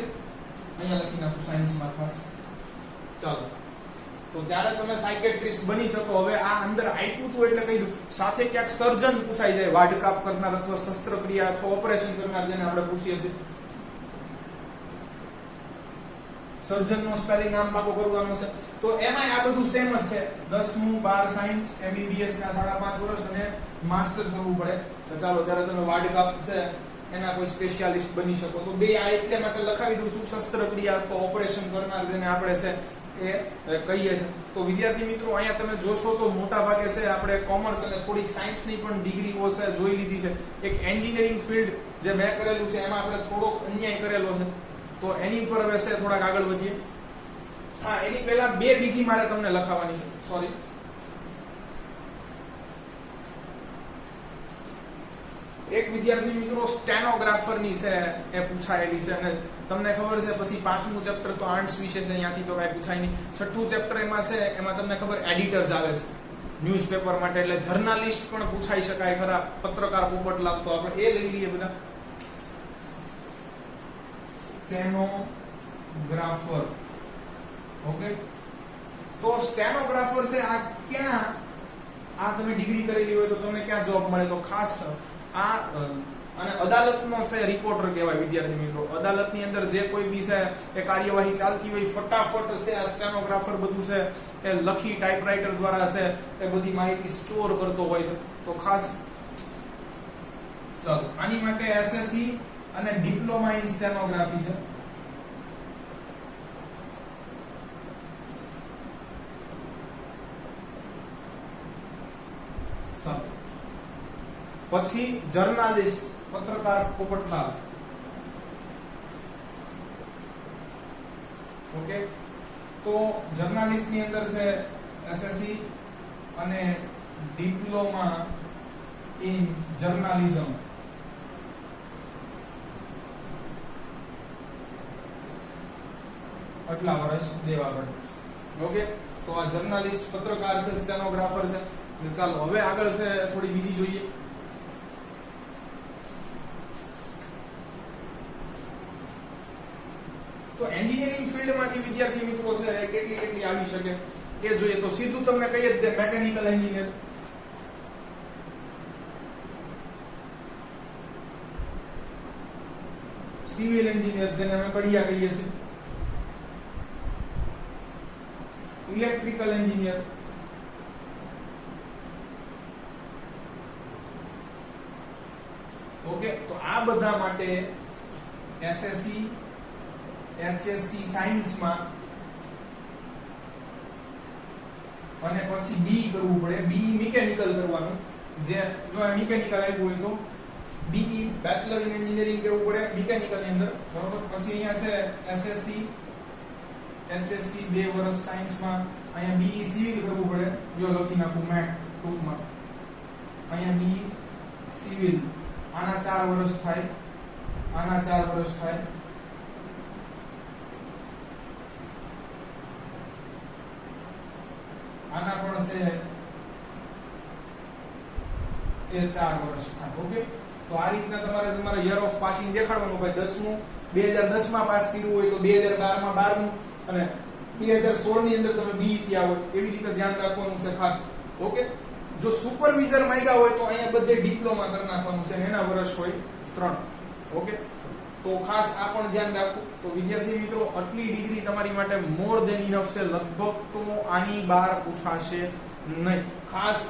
અહીંયા લખી નાખું સાયન્સમાં ખાસ. ચાલો, તો ત્યારે તમે સાયકેટ્રિસ્ટ બની શકો. હવે આ અંદર આપ્યું હતું એટલે કહી દઉં, સાથે ક્યાંક સર્જન પૂછાઈ જાય, વાઢકાપ કરનાર અથવા શસ્ત્રક્રિયા અથવા ઓપરેશન કરનાર, જેને આપણે પૂછીએ છીએ. સર્જન નો સ્પેલિંગ નામ પાકો કરવાનો છે. તો એમાં આ બધું સેમ જ છે. 10મું 12 સાયન્સ, MBBS ના 5.5 વર્ષ અને માસ્ટર કરવું પડે. તો ચાલો ત્યારે તમે વાઢકાપ છે એના કોઈ સ્પેશિયાલિસ્ટ બની શકો. તો બે આ એટલે માટે લખાવી દઉં છું, શસ્ત્રક્રિયા અથવા ઓપરેશન કરનાર જેને આપણે છે એ કહીએ છે. તો વિદ્યાર્થી મિત્રો અહીંયા તમે જોશો તો મોટા ભાગે છે આપણે કોમર્સ અને થોડીક સાયન્સની પણ ડિગ્રીઓ છે જોઈ લીધી છે. એક એન્જિનિયરિંગ ફિલ્ડ જે મેં કરેલું છે એમાં આપણે થોડોક અન્યાય કરેલો છે, તો એની પર હવે છે થોડાક આગળ વધીએ. હા, એની પહેલા બે બીજી મારે તમને લખાવવાની છે, સોરી. એક વિદ્યાર્થી મિત્રો સ્ટેનોગ્રાફર ની છે એ પૂછાયેલી છે, અને તમને ખબર છે પછી 5મું ચેપ્ટર તો આર્ટ્સ વિશે છે, અહીંયાથી તો કઈ પૂછાય નહીં. 6થું ચેપ્ટર એમાં છે, એમાં તમને ખબર એડિટર્સ આવે છે ન્યૂઝપેપર માટે, એટલે જર્નાલિસ્ટ પણ પૂછાઈ શકાય ખરા, પત્રકાર પોપટલાલ. તો આપણે એ લઈ લઈએ બધા. સ્ટેનોગ્રાફર. ઓકે, તો સ્ટેનોગ્રાફર છે આ ક્યાં, આ તમે ડિગ્રી કરેલી હોય તો તમને ક્યાં જોબ મળે, તો ખાસ આ અને અદાલતનો છે રિપોર્ટર કહેવાય વિદ્યાર્થી મિત્રો. અદાલતની અંદર જે કોઈ બી છે એ કાર્યવાહી ચાલતી હોય, ફટાફટ છે આ સ્ટેનોગ્રાફર બધું છે એ લખી ટાઈપરાઈટર દ્વારા છે એ બધી માહિતી સ્ટોર કરતો હોય છે. તો ખાસ ચાલો આની માટે એસએસસી અને ડિપ્લોમા ઇન સ્ટેનોગ્રાફી છે. ચાલો પછી જર્નાલિસ્ટ, પત્રકાર પોપટલાલ. ઓકે, તો જર્નાલિસ્ટ ની અંદર છે એસએસસી અને ડિપ્લોમા ઇન જર્નાલિઝમ. આટલા વર્ષ દેવા પડે. ઓકે, તો આ જર્નાલિસ્ટ, પત્રકાર છે, સ્ટેનોગ્રાફર છે. ચાલો હવે આગળ છે થોડી બીજી જોઈએ. તો એન્જિનિયરિંગ ફિલ્ડમાંથી વિદ્યાર્થી મિત્રો છે કેટલી આવી શકે એ જોઈએ. તો સીધું તમને કહીએ જ દે, મેકેનિકલ એન્જિનિયર, સિવિલ એન્જિનિયર જેને અમે કડિયા કહીએ છીએ, ઇલેક્ટ્રિકલ એન્જિનિયર, ઓકે. તો આ બધા માટે એસએસસી HSC સાયન્સમાં અને પછી બી કરવું પડે, બી મિકેનિકલ કરવાનું. જે જો આ મિકેનિકલ આવ્યું હોય તો બી બેચલર ઇન એન્જિનિયરિંગ કરવું પડે મિકેનિકલ ની અંદર, બરોબર. પછી અહીંયા છે એસએસસી HSC 2 વર્ષ સાયન્સમાં, અહીંયા બી સિવિલ કરવું પડે. જો લખી નાખું મેટ ટૂંકમાં, અહીંયા બી સિવિલ, આના 4 વર્ષ થાય, આના 4 વર્ષ થાય. આના પણ છે એ 4 વર્ષ થાય. ઓકે, તો આ રીતના તમારે તમારા યર ઓફ પાસિંગ દેખાડવાનું. ભાઈ 10મું 2010 માં પાસ કર્યું હોય તો 2012 માં 12મું અને 2016 ની અંદર તમે બી થી આવો, એવી રીતે ધ્યાન રાખવાનું છે ખાસ. ઓકે, જો સુપરવિઝર માંગ્યા હોય તો અહીંયા બધે ડિપ્લોમા કરી નાખવાનું છે, એના વર્ષ હોય 3. ઓકે, તો ખાસ આ પણ ધ્યાન રાખવું. તો વિદ્યાર્થી મિત્રો આટલી ડિગ્રી તમારી માટે મોર ધેન ઇનફ છે. લગભગ તો આની બહાર પૂછાશે નહીં. ખાસ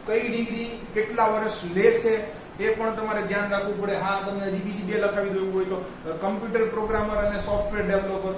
કઈ ડિગ્રી કેટલા વર્ષ લેશે એ પણ તમારે ધ્યાન રાખવું પડે. હા, તમને હજી બીજી બે લખાવી દેવું હોય તો કમ્પ્યુટર પ્રોગ્રામર અને સોફ્ટવેર ડેવલપર.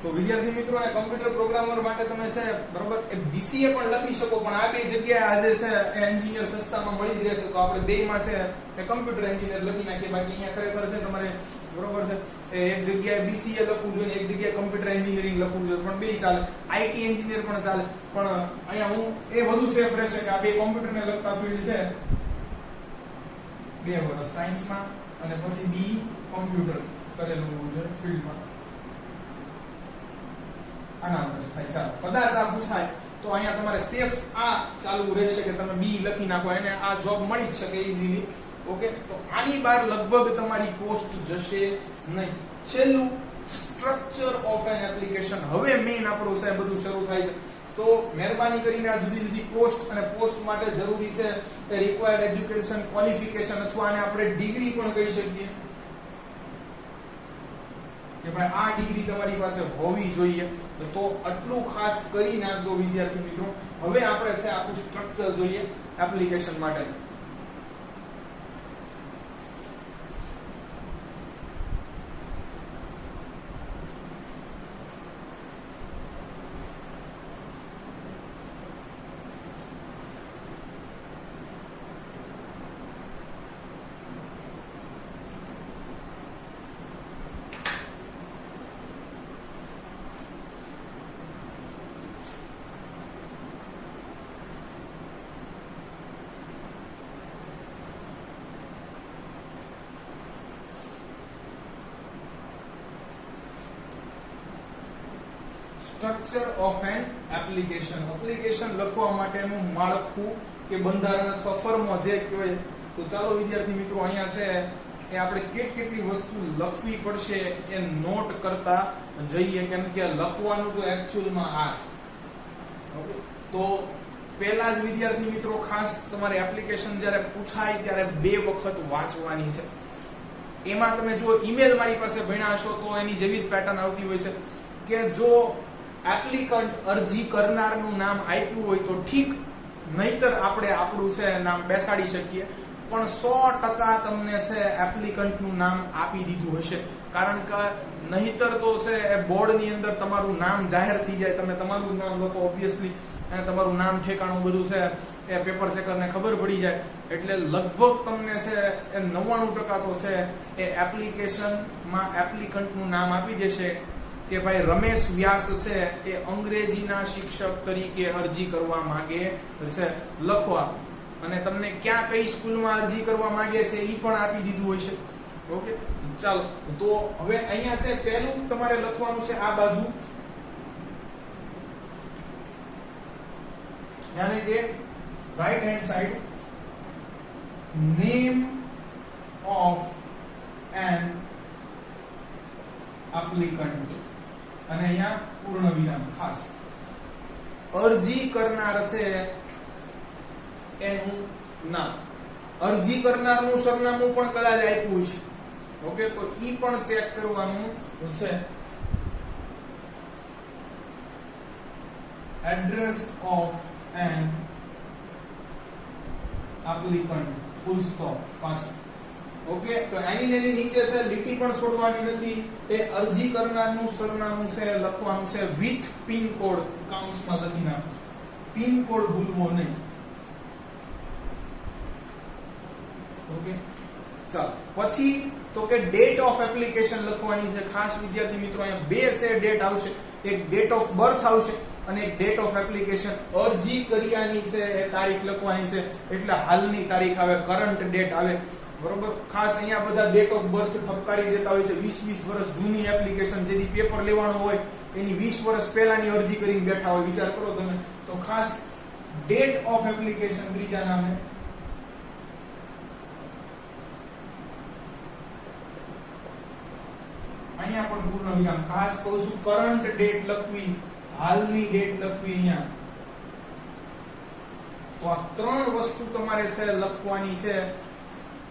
તો વિદ્યાર્થી મિત્રો અને કમ્પ્યુટર પ્રોગ્રામર માટે તમે છે બરોબર એ બીસીએ પણ લખી શકો, પણ આ બે જગ્યાએ આજે છે એ એન્જિનિયર સસ્તામાં મળી જ રહેશે. તો આપણે બેમાં છે એ કમ્પ્યુટર એન્જિનિયર લખી નાખીએ. બાકી અહીંયા ખરેખર છે તમારે બરોબર છે એક જગ્યાએ બીસીએ લખવું જોઈએ, એક જગ્યાએ કમ્પ્યુટર એન્જિનિયરિંગ લખવું જોઈએ, પણ બે ચાલે. આઈટી એન્જિનિયર પણ ચાલે, પણ અહીંયા હું એ વધુ સેફ રહેશે કે આ બે કોમ્પ્યુટરને લગતા ફિલ્ડ છે. 2 વર્ષ સાયન્સમાં અને પછી બી કોમ્પ્યુટર કરેલું હોવું જોઈએ ફિલ્ડમાં. આના પર થાય. ચાલો કદાચ આ પૂછાય તો અહીંયા તમારે સેફ આ ચાલુ રહેશે કે તમે બી લખી નાખો, એને આ જોબ મળી જ શકે ઈઝીલી. ઓકે, તો આની બહાર લગભગ તમારી પોસ્ટ જશે નહીં. છેલ્લું સ્ટ્રક્ચર ઓફ એન એપ્લિકેશન. હવે મેઇન આપણું સાહેબ બધું શરૂ થાય છે. તો મહેરબાની કરીને આ જુદી જુદી પોસ્ટ અને પોસ્ટ માટે જરૂરી છે રિક્વાયર્ડ એજ્યુકેશન ક્વોલિફિકેશન અથવા આને આપણે ડિગ્રી પણ કહી શકીએ કે ભાઈ આ ડિગ્રી તમારી પાસે હોવી જોઈએ. તો આટલું ખાસ કરી નાખજો વિદ્યાર્થી મિત્રો. હવે આપણે છે આખું સ્ટ્રક્ચર જોઈએ એપ્લિકેશન માટે. Structure of N application. Application લખવા માટેનું માળખું કે બંધારણ અથવા ફર્મો જે કહેવાય. તો ચાલો વિદ્યાર્થી મિત્રો અહીંયા છે એ આપણે કેટલી વસ્તુ લખવી પડશે એ નોટ કરતા જઈએ, કેમ કે લખવાનું તો એકચ્યુઅલમાં આ છે. ઓકે, તો પહેલા જ વિદ્યાર્થી મિત્રો ખાસ તમારે એપ્લિકેશન જ્યારે પૂછાય ત્યારે 2 વખત વાંચવાની છે. એમાં તમે જો ઈમેલ મારી પાસે ભણ્યા હશો તો એની જેવી જ પેટર્ન આવતી હોય છે કે જો એપ્લિકન્ટ અરજી કરનારનું નામ આપ્યું હોય તો ઠીક, નહીતર આપણે આપણું છે નામ બેસાડી શકીએ. પણ 100% તમને છે એપ્લિકન્ટનું નામ આપી દીધું હશે, કારણ કે નહીતર તો છે એ બોર્ડની અંદર તમારું નામ જાહેર થઈ જાય, તમે તમારું નામ લખો ઓબ્વિયસલી અને તમારું નામ ઠેકાણું બધું છે એ પેપર ચેકરને ખબર પડી જાય. એટલે લગભગ તમને છે એ 99% તો છે એ એપ્લિકેશનમાં એપ્લિકન્ટનું નામ આપી દેશે કે ભાઈ રમેશ વ્યાસ છે એ અંગ્રેજીના શિક્ષક તરીકે અરજી કરવા માંગે છે લખવા, અને તમને ક્યાં કઈ સ્કૂલમાં અરજી કરવા માંગે છે એ પણ આપી દીધું હોય છે. ઓકે, ચાલો તો હવે અહીંયા છે પહેલું તમારે લખવાનું છે આ બાજુ, યાને કે right hand side, name of an applicant અને અહીંયા પૂર્ણ વિરામ. ખાસ અરજી કરનાર છે એનું નામ, અરજી કરનારનું સરનામું પણ કદાચ આપ્યું છે. ઓકે, તો ઈ પણ ચેક કરવાનું છે. Address of an applicant full stop પાછળ. ઓકે, તો એની નીચે છે લીટી પણ છોડવાની નથી. એ અરજી કરનારનું સરનામું છે લખવાનું છે વિથ પિન કોડ કાઉન્સમાં લખી નાખો. પિન કોડ ભૂલવો નહીં. ઓકે, ચાલો પછી તો કે ડેટ ઓફ એપ્લિકેશન લખવાની છે. ખાસ વિદ્યાર્થી મિત્રો અહીંયા 2 છે ડેટ આવશે, એક ડેટ ઓફ બર્થ આવશે અને એક ડેટ ઓફ એપ્લિકેશન. અરજી કર્યાની છે એ તારીખ લખવાની છે, એટલે હાલની તારીખ આવે, કરંટ ડેટ આવે. બરોબર, ખાસ અહીંયા બધા ડેટ ઓફ બર્થ ઠપકારી દેતા હોય છે. 20 વર્ષ જૂની એપ્લિકેશન, જેથી પેપર લેવાનું હોય એની 20 વર્ષ પહેલાની અરજી કરીને બેઠા હોય, વિચાર કરો તમે. તો ખાસ ડેટ ઓફ એપ્લિકેશન ત્રીજા નામે. અહીંયા પણ પૂર્ણ વિરામ. ખાસ કહું છું કરંટ ડેટ લખવી, હાલની ડેટ લખવી અહીંયા. તો આ 3 વસ્તુ તમારે છે લખવાની છે.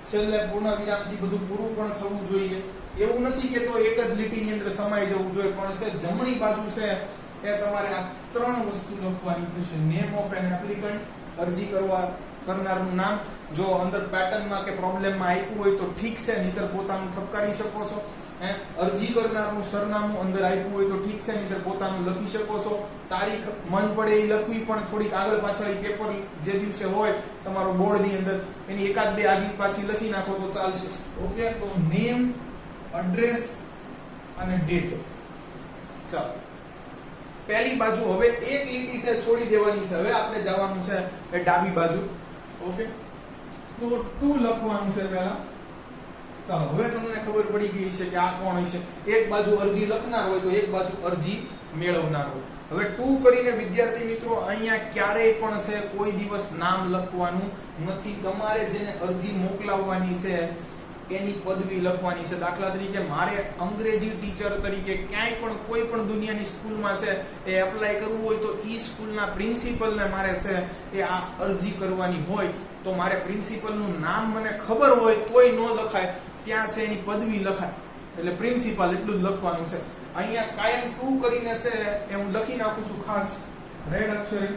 છેલ્લે પૂર્ણ વિરામથી બધું પૂરું પણ થવું જોઈએ. એવું નથી કે તો એક જ લીટીની અંદર સમાઈ જવું જોઈએ, પણ છે જમણી બાજુ છે એ તમારે આ 3 વસ્તુ લખવાની થશે. નેમ ઓફ એન એપ્લિકન્ટ, અરજી કરનારનું નામ. જો અંદર પેટર્નમાં કે પ્રોબ્લેમમાં આપ્યું હોય તો ઠીક છે, નહીતર પોતાનું ઠપકારી શકો છો. અરજી કરનારનું સરનામું અંદર આપ્યું હોય તો ઠીક છે, નહીતર પોતાનું લખી શકો છો. તારીખ મન પડે એ લખવી, પણ થોડીક આગળ પાછળ પેપર જે દિવસે હોય તમારો બોર્ડની અંદર એની 1-2 આગળ પાછી લખી નાખો તો ચાલશે. ઓકે, તો નેમ, એડ્રેસ અને ડેટ. ચાલો પહેલી બાજુ હવે એક લીટી છે છોડી દેવાની છે. હવે આપણે જવાનું છે એ ડાબી બાજુ. ઓકે, તો ટુ લખવાનું છે પહેલા. ચાલો હવે તમને ખબર પડી ગઈ છે કે આ કોણ હશે. એક બાજુ અરજી લખનાર હોય તો એક બાજુ અરજી મેળવનારો. હવે ટુ કરીને વિદ્યાર્થી મિત્રો અહીંયા ક્યારેય પણ છે કોઈ દિવસ નામ લખવાનું નથી. તમારે જેને અરજી મોકલાવવાની છે એની પદવી લખવાની છે. દાખલા તરીકે મારે અંગ્રેજી ટીચર તરીકે ક્યાંય પણ કોઈ પણ દુનિયાની સ્કૂલમાં છે એ એપ્લાય કરવું હોય તો ઈ સ્કૂલના પ્રિન્સિપલને મારે છે એ આ અરજી કરવાની હોય તો મારે પ્રિન્સિપલનું નામ મને ખબર હોય તોય ન લખાય, ત્યાં છે એની પદવી લખાય. એટલે પ્રિન્સિપલ એટલું જ લખવાનું છે. અહીંયા કાયમ ટુ કરીને છે એ હું લખી નાખું છું ખાસ રેડ અક્ષરે.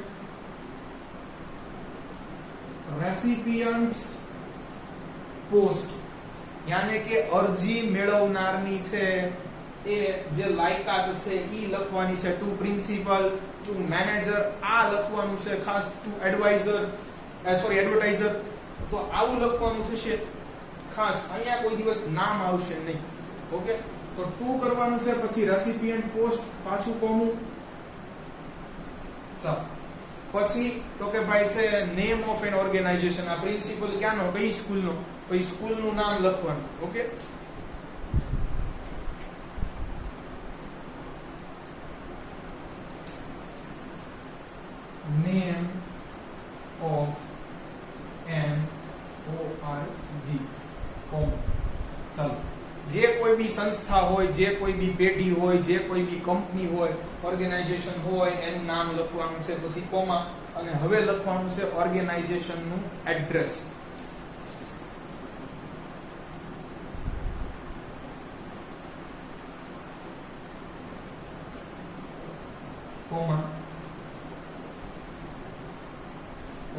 રેસિપિયન્ટ્સ પોસ્ટ, યાને કે અરજી મેળવનારની છે એ જે લાયકાત છે ઈ લખવાની છે. ટુ પ્રિન્સિપલ, ટુ મેનેજર આ લખવાનું છે ખાસ. ટુ એડવાઇઝર એડવર્ટાઇઝર તો આવું લખવાનું થશે ખાસ. અહીંયા કોઈ દિવસ નામ આવશે નહીં. ઓકે, તો ટુ કરવાનું છે. પછી રેસિપિયન્ટ પોસ્ટ પાછું કોમું. ચાલો પછી તો કે ભાઈ છે નેમ ઓફ એન ઓર્ગેનાઇઝેશન. આ પ્રિન્સિપલ ક્યાંનો, કઈ સ્કૂલનો, પછી સ્કૂલનું નામ લખવાનું. Okay, name of an ORG com. ચાલો જે કોઈ બી સંસ્થા હોય, જે કોઈ બી પેઢી હોય, જે કોઈ બી કંપની હોય, ઓર્ગેનાઇઝેશન હોય એનું નામ લખવાનું છે. પછી કોમા અને હવે લખવાનું છે ઓર્ગેનાઇઝેશનનું એડ્રેસ. કોમા.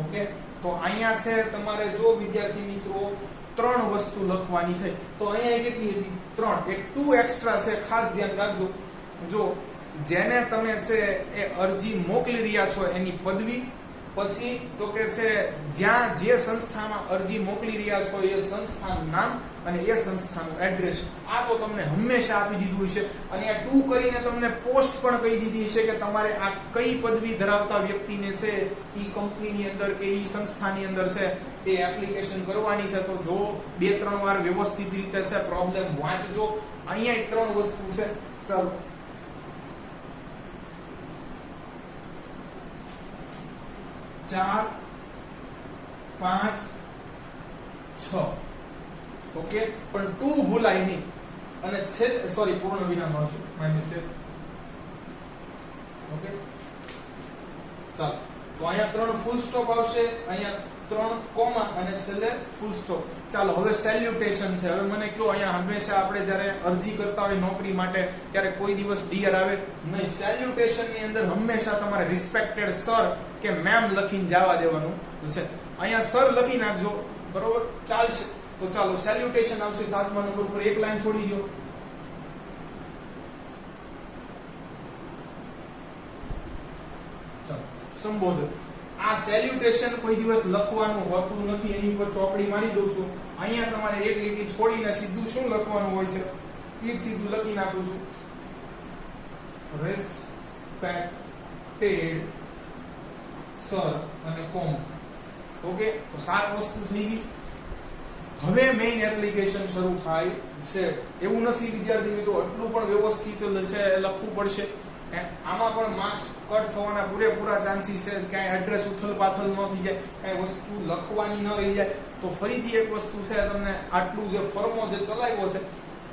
ઓકે, તો અહીંયા છે તમારે જો વિદ્યાર્થી મિત્રો 3 વસ્તુ લખવાની થઈ. તો અહીંયા કેટલી હતી? 3. એક 2 એક્સ્ટ્રા છે, ખાસ ધ્યાન રાખજો. જો જેને તમે છે એ અરજી મોકલી રહ્યા છો એની પદવી, પછી તો કે છે જ્યાં જે સંસ્થામાં અરજી મોકલી રહ્યા છો એ સંસ્થાનું નામ અને એ સંસ્થાનું એડ્રેસ. આ તો તમને હંમેશા આપી દીધું છે. અને આ 2 કરીને તમને પોસ્ટ પણ કહી દીધી છે કે તમારે આ કઈ પદવી ધરાવતા વ્યક્તિને છે ઈ કંપનીની અંદર કે ઈ સંસ્થાની અંદર છે એ એપ્લિકેશન કરવાની છે. તો જો 2-3 વાર વ્યવસ્થિત રીતે છે પ્રોબ્લેમ વાંચજો. અહીંયા 3 વસ્તુ છે. ચાલો ચાર, 5, 6. ઓકે, પણ 2 ભૂલાય નહીં. અને સોરી પૂર્ણ વિરામ આવશે, માય મિસ્ટેક. ઓકે, ચાલો તો અહીંયા 3 ફૂલ સ્ટોપ આવશે, અહીંયા 3 કોમા અને છેલ્લે ફૂલ સ્ટોપ. ચાલો હવે સેલ્યુટેશન છે. હવે મને કહો, અહીંયા હંમેશા આપણે જ્યારે અરજી કરતા હોય નોકરી માટે ત્યારે કોઈ દિવસ ડિયર આવે નહીં. સેલ્યુટેશન ની અંદર હંમેશા તમારે રિસ્પેક્ટેડ સર કે મેમ લખીને જવા દેવાનું છે. અહીંયા સર લખી નાખજો, બરોબર, ચાલશે. તો ચાલો સેલ્યુટેશન આવશે 7મા નંબર પર. એક લાઈન છોડી દો. ચાલો સંબોધન. આ સેલ્યુટેશન કોઈ દિવસ લખવાનું હોતું નથી, એની ઉપર ચોકડી મારી દઉં છું. અહીંયા તમારે એક લીટી છોડીને સીધું શું લખવાનું હોય છે એ સીધું લખી નાખું છું. રેસ્પેક્ટેડ સર અને કોમ. ઓકે, તો 7 વસ્તુ થઈ ગઈ. હવે મેઇન એપ્લિકેશન શરૂ થાય છે. એવું નથી વિદ્યાર્થી મિત્રો આટલું પણ વ્યવસ્થિત છે લખવું પડશે. આમાં પણ માર્ક્સ કટ થવાના પૂરેપૂરા ચાન્સીસ છે. ક્યાંય એડ્રેસ ઉથલ પાથલ ન થઈ જાય, ક્યાંય વસ્તુ લખવાની ન રહી જાય. તો ફરીથી એક વસ્તુ છે, તમને આટલું જે ફર્મો જે ચલાવ્યો છે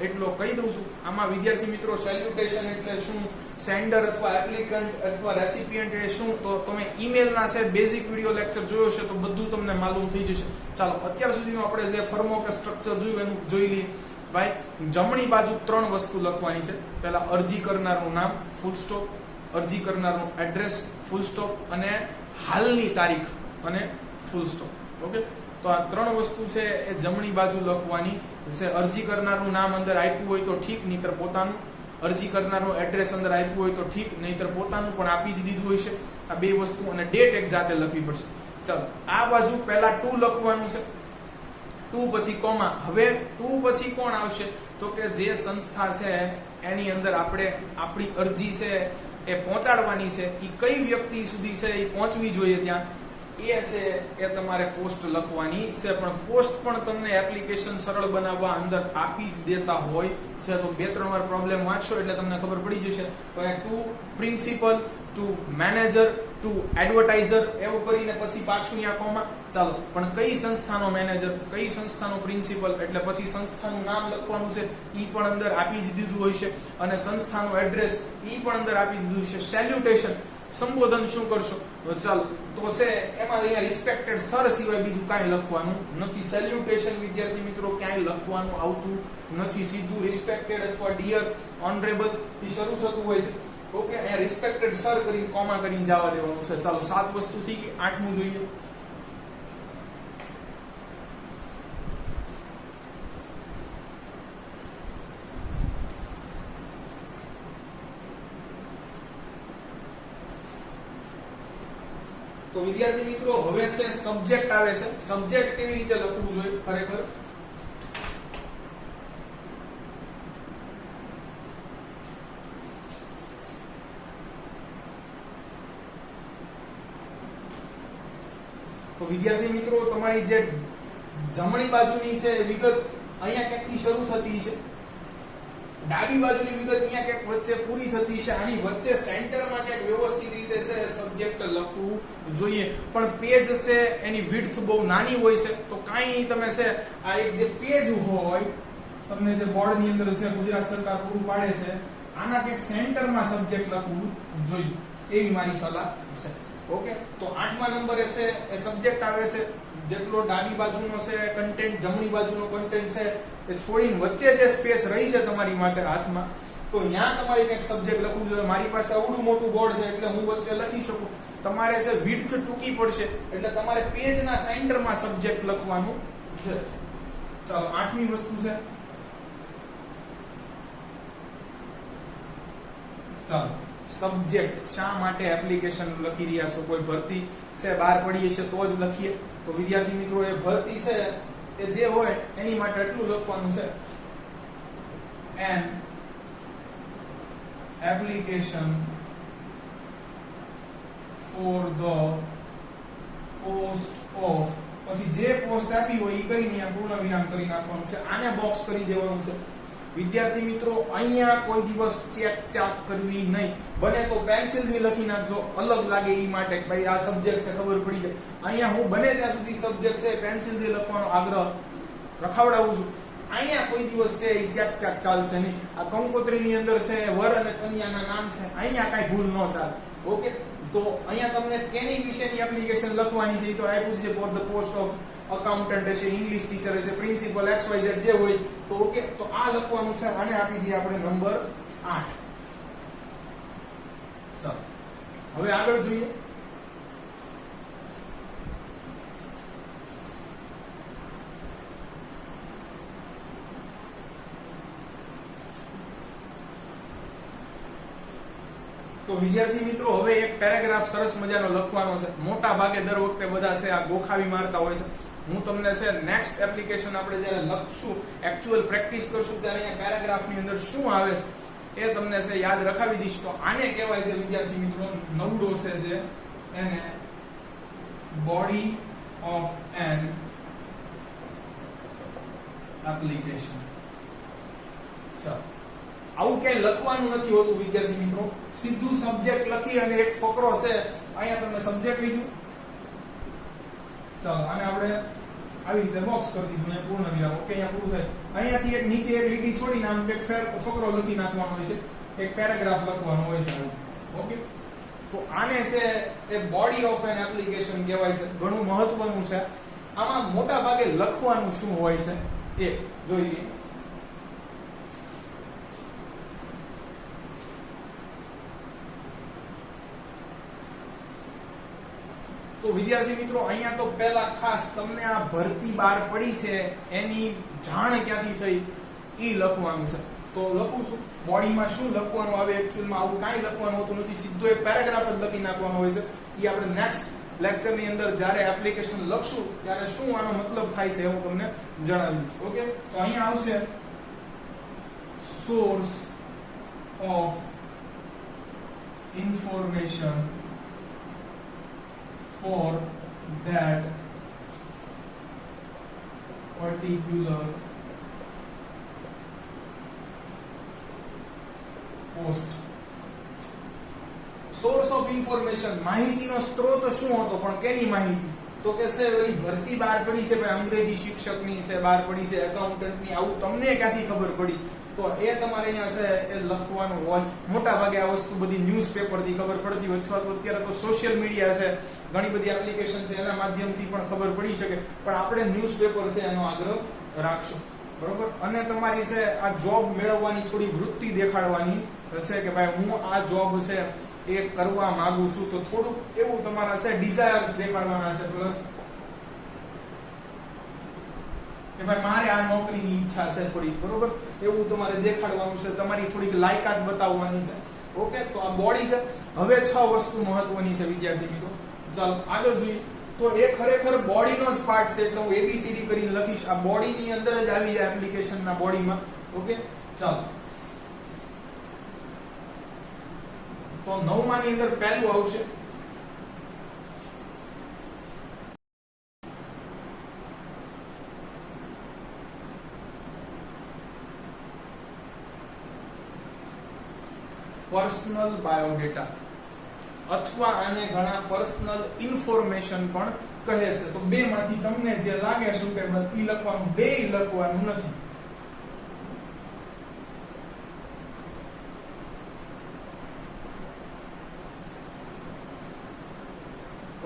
એટલો કહી દઉં છું. આમાં વિદ્યાર્થી મિત્રો સેલ્યુટેશન એટલે શું, સેન્ડર અથવા એપ્લિકન્ટ અથવા રેસિપિયન્ટ એટલે શું, તો તમે ઈમેલના છે બેઝિક વિડિયો લેક્ચર જોયો છે તો બધું તમને માલુમ થઈ જશે. ચાલો અત્યાર સુધીનું આપણે જે ફર્મો કે સ્ટ્રક્ચર જોયું એનું જોઈ લઈએ. ભાઈ જમણી બાજુ 3 વસ્તુ લખવાની છે. પહેલા અરજી કરનારનું નામ ફૂલ સ્ટોપ, અરજી કરનારનું એડ્રેસ ફૂલ સ્ટોપ અને હાલની તારીખ અને ફૂલ સ્ટોપ. ઓકે, તો આ 3 વસ્તુ છે એ જમણી બાજુ લખવાની છે. અરજી કરનારનું નામ અંદર આપ્યું હોય તો ઠીક, નહીતર પોતાનું. અરજી કરનારનું એડ્રેસ અંદર આપ્યું હોય તો ઠીક, નહીતર પોતાનું પણ આપી જ દીધું હોય છે. આ 2 વસ્તુ અને ડેટ એક જાતે લખવી પડશે. ચાલો આ બાજુ પહેલા 2 લખવાનું છે, 2 પછી કોમા. હવે 2 પછી કોણ આવશે તો કે જે સંસ્થા છે એની અંદર આપણે આપણી અરજી છે એ પહોંચાડવાની છે, એ કઈ વ્યક્તિ સુધી છે એ પહોંચવી જોઈએ ત્યાં એ છે એ તમારે પોસ્ટ લખવાની છે, પણ પોસ્ટ પણ તમને એપ્લિકેશન સરળ બનાવવા અંદર આપી જ દેતા હોય છે. તો 2-3 વાર પ્રોબ્લેમ વાંચશો એટલે તમને ખબર પડી જશે. તો એ to principal, to manager, to advertiser એવું કરીને પછી પાછું અહીંયા કોમા. ચાલો, પણ કઈ સંસ્થાનો મેનેજર, કઈ સંસ્થાનો પ્રિન્સિપલ, એટલે પછી સંસ્થાનું નામ લખવાનું છે, ઈ પણ અંદર આપી જ દીધું હોય છે, અને સંસ્થાનું એડ્રેસ ઈ પણ અંદર આપી દીધું છે. સેલ્યુટેશન, સંબોધન શું કરશો, તો ચાલો તો છે એમાં અહીંયા રિસ્પેક્ટેડ સર સિવાય બીજું કાંઈ લખવાનું નથી. સેલ્યુટેશન વિદ્યાર્થી મિત્રો ક્યાંય લખવાનું આવતું નથી, સીધું રિસ્પેક્ટેડ અથવા ડિયર, ઓનરેબલ થી શરૂ થતું હોય છે. ઓકે, અહીંયા રિસ્પેક્ટેડ સર કરીને કોમા કરીને જવા દેવાનું છે. ચાલો 7 વસ્તુ થઈ ગઈ. 8મું જોઈએ. તો વિદ્યાર્થી મિત્રો હવે છે સબ્જેક્ટ આવે છે. સબ્જેક્ટ કેવી રીતે લખવું જોઈએ ખરેખર? તો વિદ્યાર્થી મિત્રો તમારી જે જમણી બાજુની છે વિગત અહીંયા ક્યાંકથી શરૂ થતી છે, ડાબી બાજુની વિગત અહીંયા ક્યાંક વચ્ચે પૂરી થતી છે, આની વચ્ચે સેન્ટરમાં ક્યાંક વ્યવસ્થિત રીતે છે સબ્જેક્ટ લખવું જોઈએ. પણ પેજ છે એની વિડ્થ બહુ નાની હોય છે, તો કાંઈ તમે છે આ એક જે પેજ હોય તમને જે બોર્ડની અંદર છે ગુજરાત સરકાર પૂરું પાડે છે, આના ક્યાંક સેન્ટરમાં સબ્જેક્ટ લખવું જોઈએ એવી મારી સલાહ છે. ઓકે, તો 8મા નંબરે છે એ સબ્જેક્ટ આવે છે. જેટલો ડાબી બાજુનો છે કન્ટેન્ટ, જમણી બાજુનો કન્ટેન્ટ છે એ છોડીને વચ્ચે જે સ્પેસ રહી છે તમારી માટે હાથમાં, તો ત્યાં તમારે કંઈક સબ્જેક્ટ લખવું જોઈએ. મારી પાસે આવડું મોટું બોર્ડ છે એટલે હું વચ્ચે લખી શકું. તમારે છે વિડ્થ ટૂંકી પડશે એટલે તમારે પેજના સેન્ટરમાં સબ્જેક્ટ લખવાનું છે. ચાલો 8મી વસ્તુ છે. ચાલો, સબ્જેક્ટ શા માટે એપ્લિકેશન લખી રહ્યા છો? કોઈ ભરતી છે બહાર પડી હશે તો જ લખીએ. તો વિદ્યાર્થી મિત્રો એ ભરતી છે એ જે હોય એની માટે એટલું લખવાનું છે, N application for the post of, પછી જે પોસ્ટ આપી હોય એ કરીને પૂર્ણ વિરામ કરી નાખવાનું છે. આને બોક્સ કરી દેવાનું છે. વિદ્યાર્થી મિત્રો અહીંયા કોઈ દિવસ ચેક ચાક કરવી નહીં. બને તો પેન્સિલ થી લખી નાખજો, અલગ લાગે એ માટે કે ભાઈ આ સબ્જેક્ટ છે, ખબર પડી જાય. અહીંયા હું બને ત્યાં સુધી સબ્જેક્ટ છે પેન્સિલ થી લખવાનો આગ્રહ રખાવડાવું છું. અહીંયા કોઈ દિવસ છે એ ચેક ચાક ચાલશે નહીં. આ કંકોત્રીની અંદર છે વર અને કન્યાના નામ છે, અહીંયા કાંઈ ભૂલ ન ચાલે. ઓકે, તો અહીંયા તમને કેની વિશેની એપ્લિકેશન લખવાની છે એ તો આપ્યું છે, for the post of accountant હશે, ઇંગ્લિશ ટીચર હશે, પ્રિન્સિપલ XYZ જે હોય. તો ઓકે, તો આ લખવાનું છે. આને આપી દઈએ આપણે નંબર 8. ચાલો હવે આગળ જોઈએ. તો વિદ્યાર્થી મિત્રો હવે એક પેરેગ્રાફ સરસ મજાનો લખવાનો છે. મોટા ભાગે દર વખતે બધા છે આ ગોખાવી મારતા હોય છે. હું તમને છે નેક્સ્ટ એપ્લિકેશન આપણે જ્યારે લખશું, એક્ચ્યુઅલ પ્રેક્ટિસ કરશું ત્યારે અહીંયા પેરેગ્રાફની અંદર શું આવે છે એ તમને છે યાદ રખાવી દઈશ. તો આને કહેવાય છે વિદ્યાર્થી મિત્રો નવડો છે જે, એને બોડી ઓફ એન એપ્લિકેશન. ચાલો, આવું ક્યાંય લખવાનું નથી હોતું વિદ્યાર્થી મિત્રો. સીધું સબ્જેક્ટ લખી અને એક ફકરો છે અહીંયા તમે સબ્જેક્ટ લીધું. ચાલો આને આપણે આવી રીતે બોક્સ કરી દીધું, અહીંયા પૂર્ણ વિરામ. ઓકે, અહીંયા પૂરું થાય. અહીંયાથી એક નીચે એક લીટી છોડીને આમ એક ફકરો લખી નાખવાનો હોય છે, એક પેરેગ્રાફ લખવાનો હોય છે. ઓકે, તો આને છે એ બોડી ઓફ એન એપ્લિકેશન કહેવાય છે. ઘણું મહત્વનું છે. આમાં મોટા ભાગે લખવાનું શું હોય છે એ જોઈએ. તો વિદ્યાર્થી મિત્રો અહીંયા તો પહેલા ખાસ તમને આ ભરતી બહાર પડી છે એની જાણ ક્યાંથી થઈ ઈ લખવાનું છે. તો લખું છું બોડીમાં શું લખવાનું આવે. એકચ્યુઅલમાં આવું કાંઈ લખવાનું હોતું નથી, સીધો એક પેરેગ્રાફ જ લખી નાખવાનો હોય છે. એ આપણે નેક્સ્ટ લેક્ચરની અંદર જ્યારે એપ્લિકેશન લખશું ત્યારે શું આનો મતલબ થાય છે હું તમને જણાવીશ. ઓકે, તો અહીંયા આવશે source of information for that particular post. Source of information, માહિતીનો સ્ત્રોત શું હતો, પણ કેની માહિતી? તો કે છે ઓલી ભરતી બહાર પડી છે ભાઈ, અંગ્રેજી શિક્ષકની છે બહાર પડી છે, એકાઉન્ટન્ટની, આવું તમને ક્યાંથી ખબર પડી? તો એ તમારે અહીંયા છે એ લખવાનું હોય. મોટા ભાગે આ વસ્તુ બધી ન્યૂઝપેપરથી ખબર પડતી હોય, અથવા તો અત્યારે તો સોશિયલ મીડિયા છે, ઘણી બધી એપ્લિકેશન છે, એના માધ્યમથી પણ ખબર પડી શકે, પણ આપણે ન્યૂઝપેપર છે એનો આગ્રહ રાખશું, બરોબર? અને તમારી છે આ જોબ મેળવવાની થોડી વૃત્તિ દેખાડવાની છે કે ભાઈ હું આ જોબ છે એ કરવા માંગુ છું, તો થોડુંક એવું તમારા છે ડિઝાયર્સ દેખાડવાના છે, પ્લસ કે ભાઈ મારે આ નોકરીની ઈચ્છા છે થોડી, બરોબર? એવું તમારે દેખાડવાનું છે, તમારી થોડીક લાયકાત બતાવવાની છે. ઓકે, તો આ બોડી છે. હવે 6 વસ્તુ મહત્વની છે વિદ્યાર્થી મિત્રો, ચાલો આગળ જોઈએ. તો એ ખરેખર બોડીનો જ પાર્ટ છે, એટલે હું એબીસીડી કરીને લખીશ. આ બોડીની અંદર જ આવી જાય, એપ્લિકેશનના બોડીમાં. ઓકે, ચાલો. તો 9 ની અંદર પહેલું આવશે પર્સનલ બાયોડેટા, અથવા આને ઘણા પર્સનલ ઇન્ફોર્મેશન પણ કહે છે. તો બે માંથી તમને જે લાગે સુટેબલ ઈ લખવાનું, બે લખવાનું નથી.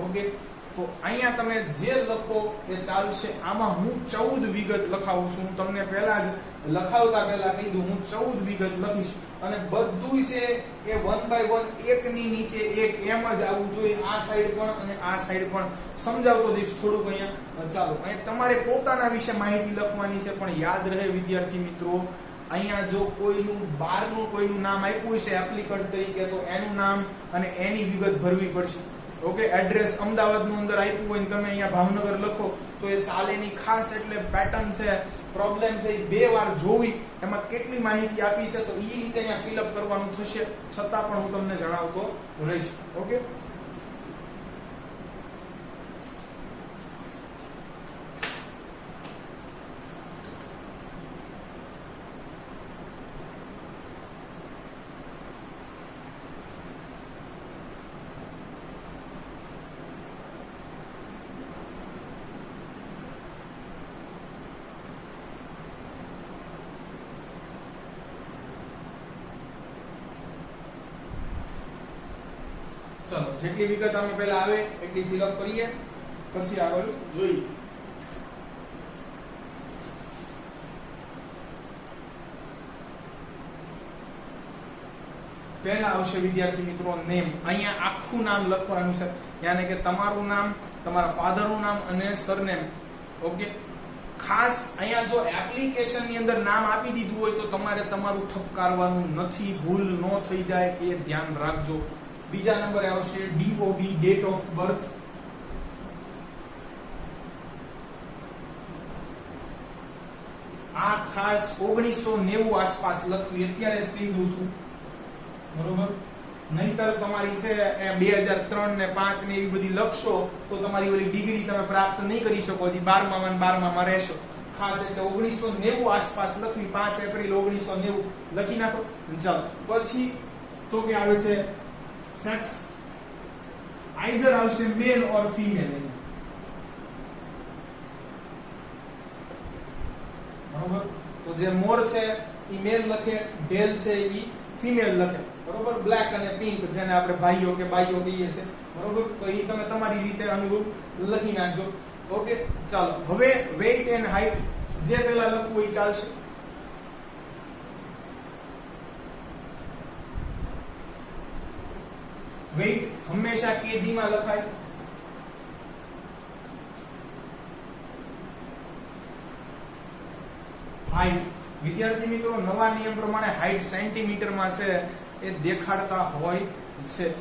ઓકે, તો અહીંયા તમે જે લખો એ ચાલશે. આમાં હું 14 વિગત લખાવું છું. હું તમને પહેલા જ લખાવતા પહેલા કહી દઉં, હું 14 વિગત લખીશ અને બધું છે એ 1 બાય 1 એકની નીચે એક એમ જ આવવું જોઈએ. આ સાઈડ પણ અને આ સાઈડ પણ સમજાવતો જઈશ થોડુંક અહીંયા. ચાલો, અહીંયા તમારે પોતાના વિશે માહિતી લખવાની છે, પણ યાદ રહે વિદ્યાર્થી મિત્રો, અહીંયા જો કોઈનું બહારનું કોઈનું નામ આપ્યું છે એપ્લિકન્ટ તરીકે, તો એનું નામ અને એની વિગત ભરવી પડશે. ઓકે, એડ્રેસ અમદાવાદનું અંદર આપ્યું હોય ને તમે અહીંયા ભાવનગર લખો તો એ ચાલે નહીં. ખાસ એટલે પેટર્ન છે, પ્રોબ્લેમ છે, એ 2 વાર જોવી, એમાં કેટલી માહિતી આપી છે તો એ રીતે અહીંયા ફિલઅપ કરવાનું થશે. છતાં પણ હું તમને જણાવતો રહીશ. ઓકે, ચલો જેટલી વિગત અમે પહેલા આવે એટલી ફિલઅપ કરીએ, પછી આગળ જોઈએ. પહેલા આવશે વિદ્યાર્થી મિત્રો નેમ. અહીંયા આખું નામ લખવાનું છે, યાને કે તમારું નામ, તમારા ફાધરનું નામ અને સરનેમ. ઓકે, ખાસ અહીંયા જો એપ્લિકેશન ની અંદર નામ આપી દીધું હોય તો તમારે તમારું ઠપકારવાનું નથી, ભૂલ ન થઈ જાય એ ધ્યાન રાખજો. બીજા નંબરે આવશે DOB, ડેટ ઓફ બર્થ. આ ખાસ 1990 આસપાસ લખવી, અત્યારે જ કહી દઉં છું, બરોબર? નહીતર તમારી છે 2003 ને 5 ને એવી બધી લખશો તો તમારી ઓલી ડિગ્રી તમે પ્રાપ્ત નહીં કરી શકો, હજી 12મા અને 12મા રહેશો. ખાસ એટલે 1990 આસપાસ લખવી, 5 એપ્રિલ 1990 લખી નાખો. ચાલો, પછી તો કે આવે છે સેક્સ, આઈધર આવશે મેલ ઓર ફિમેલ. બરોબર? તો જે મોર છે ઈ મેલ લખે, ઢેલ છે ઈ ફિમેલ લખે, બરોબર? બ્લેક અને પિંક જેને આપણે ભાઈઓ કે બાઈઓ કહીએ છે, બરોબર? તો ઈ તમે તમારી રીતે અનુરૂપ લખી નાખજો. ઓકે, ચાલો હવે વેઇટ એન્ડ હાઈટ જે પહેલા લખવું એ ચાલશે. વેઇટ હંમેશા કેજી માં લખાય. હાઈટ વિદ્યાર્થી મિત્રો નવા નિયમ પ્રમાણે હાઈટ સેન્ટીમીટર માં છે એ દેખાડતા હોય છે.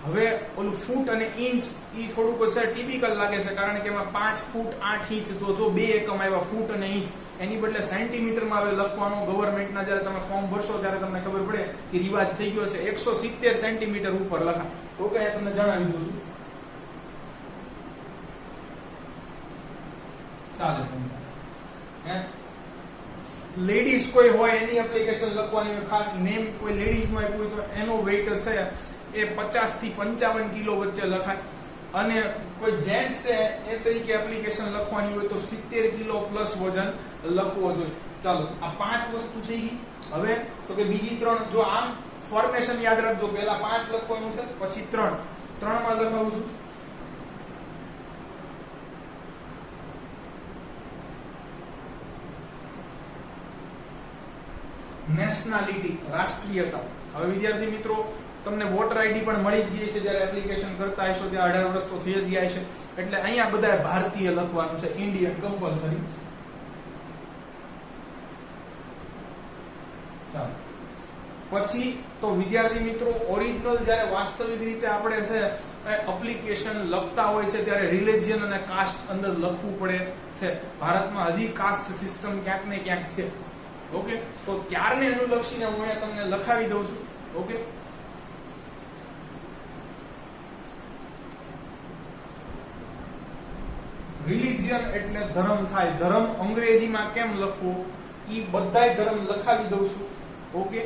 હવે ઓલું ફૂટ અને ઇંચ ઈ થોડુંક છે ટિપિકલ લાગે છે, કારણ કે એમાં 5 ફૂટ 8 ઇંચ, તો જો 2 એકમ આવ્યા ફૂટ અને ઇંચ, એની બદલે સેન્ટીમીટર માં હવે લખવાનો. ગવર્મેન્ટના જ્યારે તમે ફોર્મ ભરશો ત્યારે તમને ખબર પડે કે રિવાજ થઈ ગયો છે, 170 સેન્ટીમીટર ઉપર લખાય. ઓકે, તમને જણાવી દઉં છું. ચાલે હે લેડીઝ કોઈ હોય એની એપ્લિકેશન લખવાની હોય, ખાસ નેમ કોઈ લેડીઝ માં આપ્યું હોય તો એનો વેઇટ છે એ 50 થી 55 કિલો વચ્ચે લખાય, અને કોઈ જેન્ટ્સ છે એ તરીકે એપ્લિકેશન લખવાની હોય તો 70 કિલો પ્લસ વજન લખવો જોઈએ. ચાલો આ 5 વસ્તુ થઈ ગઈ. હવે તો કે બીજી 3, જો આમ ફોર્મેશન યાદ રાખજો, પહેલા 5 લખવાનું છે, પછી 3 માં લખાવું છું. નેશનાલિટી, રાષ્ટ્રીયતા. હવે વિદ્યાર્થી મિત્રો તમને વોટર આઈડી પણ મળી જ ગઈ છે, જ્યારે એપ્લિકેશન કરતા હશો ત્યાં 18 વર્ષ તો થઈ જ ગયા છે, એટલે અહીંયા બધા ભારતીય લખવાનું છે, ઇન્ડિયન કમ્પલસરી. ચાલો પછી તો વિદ્યાર્થી મિત્રો ઓરિજિનલ જ્યારે વાસ્તવિક રીતે આપણે છે એપ્લિકેશન લખતા હોય છે ત્યારે રિલિજિયન અને કાસ્ટ અંદર લખવું પડે છે. ભારતમાં હજી કાસ્ટ સિસ્ટમ ક્યાંક ને ક્યાંક છે. ઓકે, તો ત્યારને અનુલક્ષીને હું અહીંયા તમને લખાવી દઉં છું. ઓકે, રિલિજિયન એટલે ધર્મ થાય. ધર્મ અંગ્રેજીમાં કેમ લખવું ઈ બધાય ધર્મ લખાવી દઉં છું. ઓકે,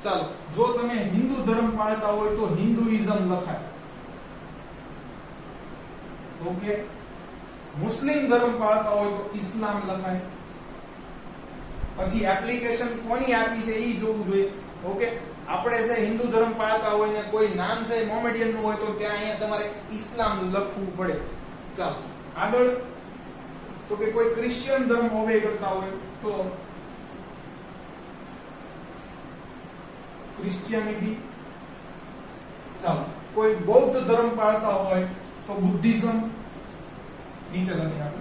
ચાલો જો તમે હિન્દુ ધર્મ પાળતા હોય તો હિન્દુઇઝમ લખાય. ઓકે, મુસ્લિમ ધર્મ પાળતા હોય તો ઇસ્લામ લખાય. પછી એપ્લિકેશન કોની આપી છે એ જોવું જોઈએ. ઓકે, આપણે છે હિન્દુ ધર્મ પાળતા હોય ને કોઈ નામ છે મોમેડિયન નું હોય તો ત્યાં અહીંયા તમારે ઇસ્લામ લખવું પડે. ચાલો આગળ તો કે કોઈ ક્રિશ્ચિયન ધર્મ ઓબે કરતા હોય તો ક્રિશ્ચિયાનિટી. ચાલો કોઈ બૌદ્ધ ધર્મ પાળતા હોય તો બુદ્ધિઝમ નીચે લખી નાખો.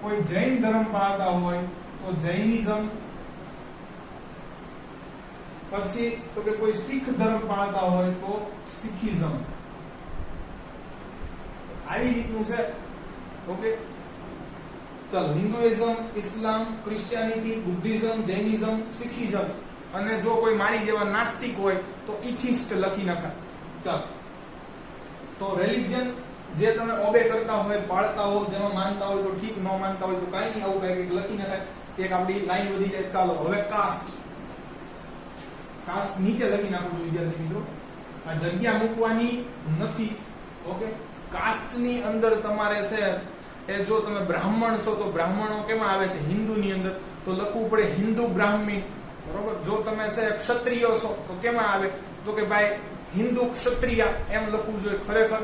કોઈ જૈન ધર્મ પાળતા હોય તો જૈનિઝમ. પછી તો કે કોઈ શીખ ધર્મ પાળતા હોય તો શીખિઝમ. આવી રીતનું છે. ઓકે, ચાલો હિન્દુઇઝમ, ઇસ્લામ, ક્રિશ્ચિયાનિટી, બુદ્ધિઝમ, જૈનિઝમ, શીખિઝમ, અને જો કોઈ મારી જેવા નાસ્તિક હોય તો ઇથિસ્ટ લખી નાખા. ચાલો તો રિલિજન જે તમે ઓબે કરતા હોય, પાળતા હો, જેમાં માનતા હોય તો ઠીક, ન માનતા હોય તો કાઈ નહીં, આવું કઈ લખી નાખાય. એક આપણી લાઈન વધી જાય. ચાલો હવે કાસ્ટ. કાસ્ટ નીચે લખી નાખું છું વિદ્યાર્થી મિત્રો, આ જગ્યા મૂકવાની નથી. ઓકે, કાસ્ટ ની અંદર તમારે છે એ જો તમે બ્રાહ્મણ છો તો બ્રાહ્મણો કેમાં આવે છે હિન્દુની અંદર, તો લખવું પડે હિન્દુ બ્રાહ્મણ. બરોબર, જો તમે છે ક્ષત્રિય છો તો કેમાં આવે તો કે ભાઈ હિન્દુ ક્ષત્રિય એમ લખવું જોઈએ. ખરેખર